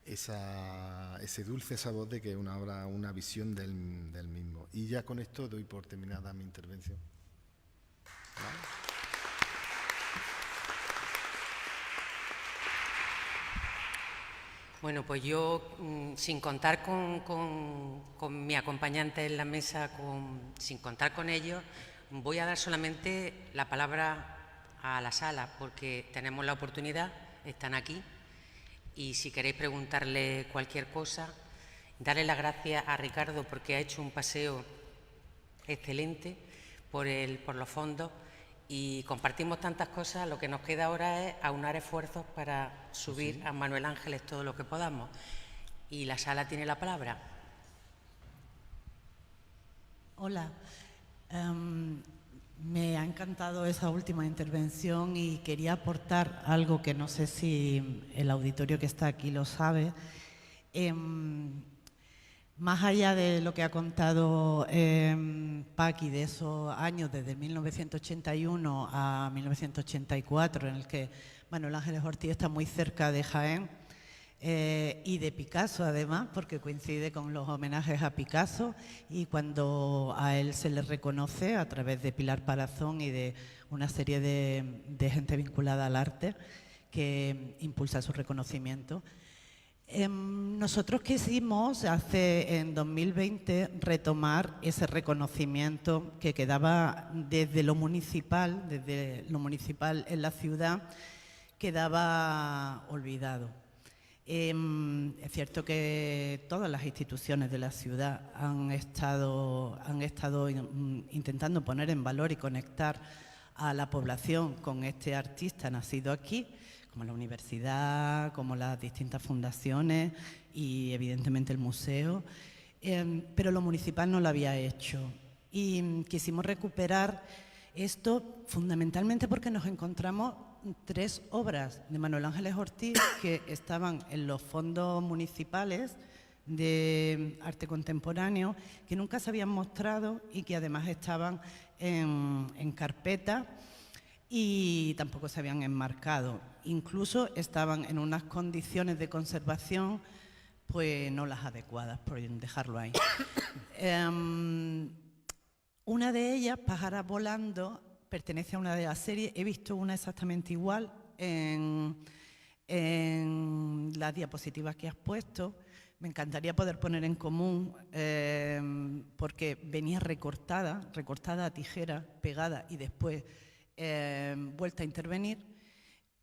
ese dulce sabor de que es una obra, una visión del mismo. Y ya con esto doy por terminada mi intervención. ¿Vale? Bueno, pues yo, sin contar con mi acompañante en la mesa, sin contar con ellos, voy a dar solamente la palabra a la sala, porque tenemos la oportunidad, están aquí, y si queréis preguntarle cualquier cosa, darle las gracias a Ricardo porque ha hecho un paseo excelente por los fondos, y compartimos tantas cosas. Lo que nos queda ahora es aunar esfuerzos para subir a Manuel Ángeles todo lo que podamos. Y la sala tiene la palabra. Hola. Me ha encantado esa última intervención y quería aportar algo que no sé si el auditorio que está aquí lo sabe. Más allá de lo que ha contado Paqui de esos años, desde 1981 a 1984, en el que Manuel Ángeles Ortiz está muy cerca de Jaén, y de Picasso además, porque coincide con los homenajes a Picasso, y cuando a él se le reconoce a través de Pilar Parazón y de una serie de gente vinculada al arte que impulsa su reconocimiento. Nosotros quisimos en 2020 retomar ese reconocimiento que quedaba desde lo municipal en la ciudad, quedaba olvidado. Es cierto que todas las instituciones de la ciudad han estado intentando poner en valor y conectar a la población con este artista nacido aquí, como la universidad, como las distintas fundaciones y evidentemente el museo, pero lo municipal no lo había hecho. Y quisimos recuperar esto fundamentalmente porque nos encontramos 3 obras de Manuel Ángeles Ortiz que estaban en los fondos municipales de arte contemporáneo, que nunca se habían mostrado y que además estaban en carpeta y tampoco se habían enmarcado. Incluso estaban en unas condiciones de conservación pues no las adecuadas, por dejarlo ahí. Una de ellas, Pájaras volando, pertenece a una de las series. He visto una exactamente igual en las diapositivas que has puesto. Me encantaría poder poner en común, porque venía recortada a tijera, pegada y después vuelta a intervenir,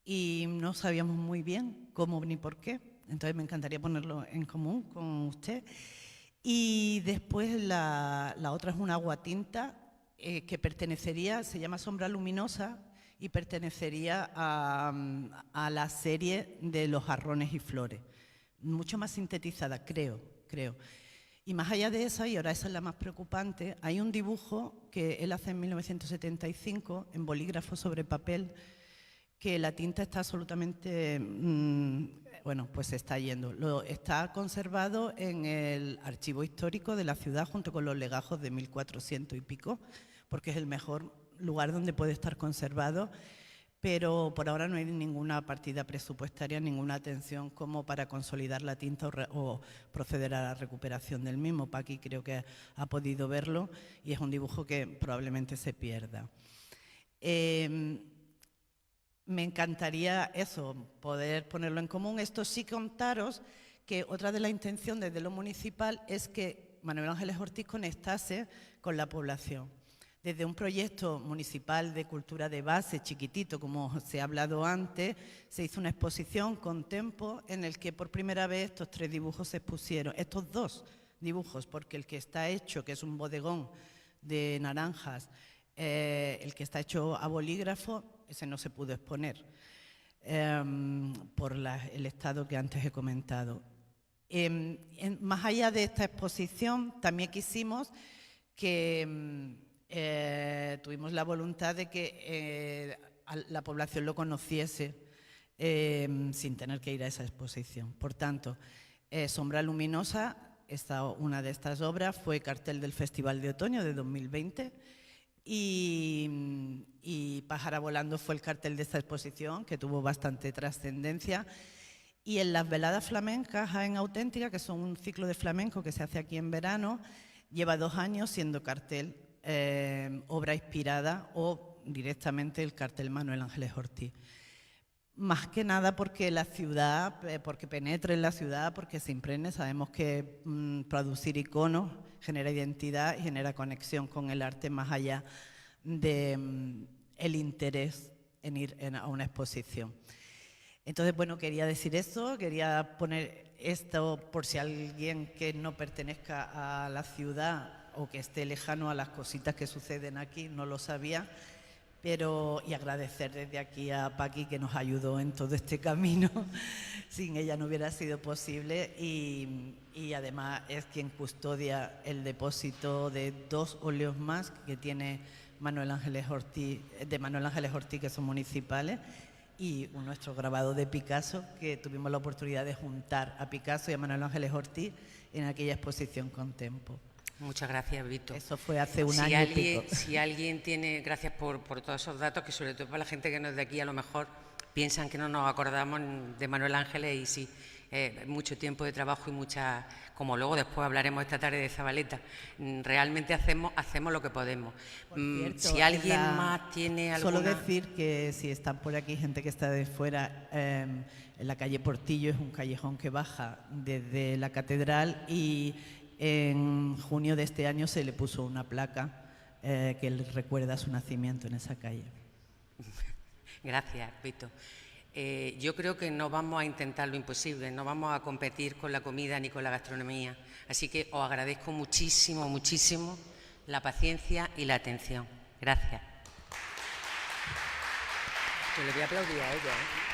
y no sabíamos muy bien cómo ni por qué. Entonces me encantaría ponerlo en común con usted. Y después la otra es una aguatinta que pertenecería, se llama Sombra Luminosa, y pertenecería a la serie de Los jarrones y flores. Mucho más sintetizada, creo. Y más allá de esa, y ahora esa es la más preocupante, hay un dibujo que él hace en 1975 en bolígrafo sobre papel, que la tinta está absolutamente, bueno, pues se está yendo. Está conservado en el archivo histórico de la ciudad junto con los legajos de 1400 y pico, porque es el mejor lugar donde puede estar conservado, pero por ahora no hay ninguna partida presupuestaria, ninguna atención como para consolidar la tinta o proceder a la recuperación del mismo. Paqui creo que ha podido verlo y es un dibujo que probablemente se pierda. Me encantaría eso, poder ponerlo en común. Esto sí, contaros que otra de las intenciones desde lo municipal es que Manuel Ángeles Ortiz conectase con la población. Desde un proyecto municipal de cultura de base, chiquitito, como se ha hablado antes, se hizo una exposición con Tempo en el que por primera vez estos 3 dibujos se expusieron. Estos 2 dibujos, porque el que está hecho, que es un bodegón de naranjas, El que está hecho a bolígrafo, ese no se pudo exponer por el estado que antes he comentado. Más allá de esta exposición, también quisimos que tuvimos la voluntad de que la población lo conociese sin tener que ir a esa exposición. Por tanto, Sombra Luminosa, una de estas obras, fue cartel del Festival de Otoño de 2020 y Pájara Volando fue el cartel de esta exposición, que tuvo bastante trascendencia. Y en las veladas flamencas Jaén Auténtica, que son un ciclo de flamenco que se hace aquí en verano, lleva 2 años siendo cartel, obra inspirada o directamente el cartel Manuel Ángeles Ortiz. Más que nada porque la ciudad, porque penetre en la ciudad, porque se impregne. Sabemos que producir iconos genera identidad y genera conexión con el arte más allá del interés en ir a una exposición. Entonces, bueno, quería decir eso, quería poner esto por si alguien que no pertenezca a la ciudad o que esté lejano a las cositas que suceden aquí no lo sabía. Y agradecer desde aquí a Paqui, que nos ayudó en todo este camino. Sin ella no hubiera sido posible y además es quien custodia el depósito de 2 óleos más que tiene Manuel Ángeles Ortiz, que son municipales, y nuestro grabado de Picasso, que tuvimos la oportunidad de juntar a Picasso y a Manuel Ángeles Ortiz en aquella exposición con Tempo. Muchas gracias, Vito. Eso fue hace un año y pico. Si alguien tiene, gracias por todos esos datos, que sobre todo para la gente que no es de aquí a lo mejor piensan que no nos acordamos de Manuel Ángeles, y sí, mucho tiempo de trabajo y mucha, como luego después hablaremos esta tarde de Zabaleta, realmente hacemos lo que podemos. Cierto, si alguien más tiene alguna... Solo decir que si están por aquí gente que está de fuera, en la calle Portillo es un callejón que baja desde la catedral y en junio de este año se le puso una placa que le recuerda su nacimiento en esa calle. Gracias, Vito. Yo creo que no vamos a intentar lo imposible, no vamos a competir con la comida ni con la gastronomía. Así que os agradezco muchísimo, muchísimo la paciencia y la atención. Gracias. Yo le voy a aplaudir a ella, ¿eh?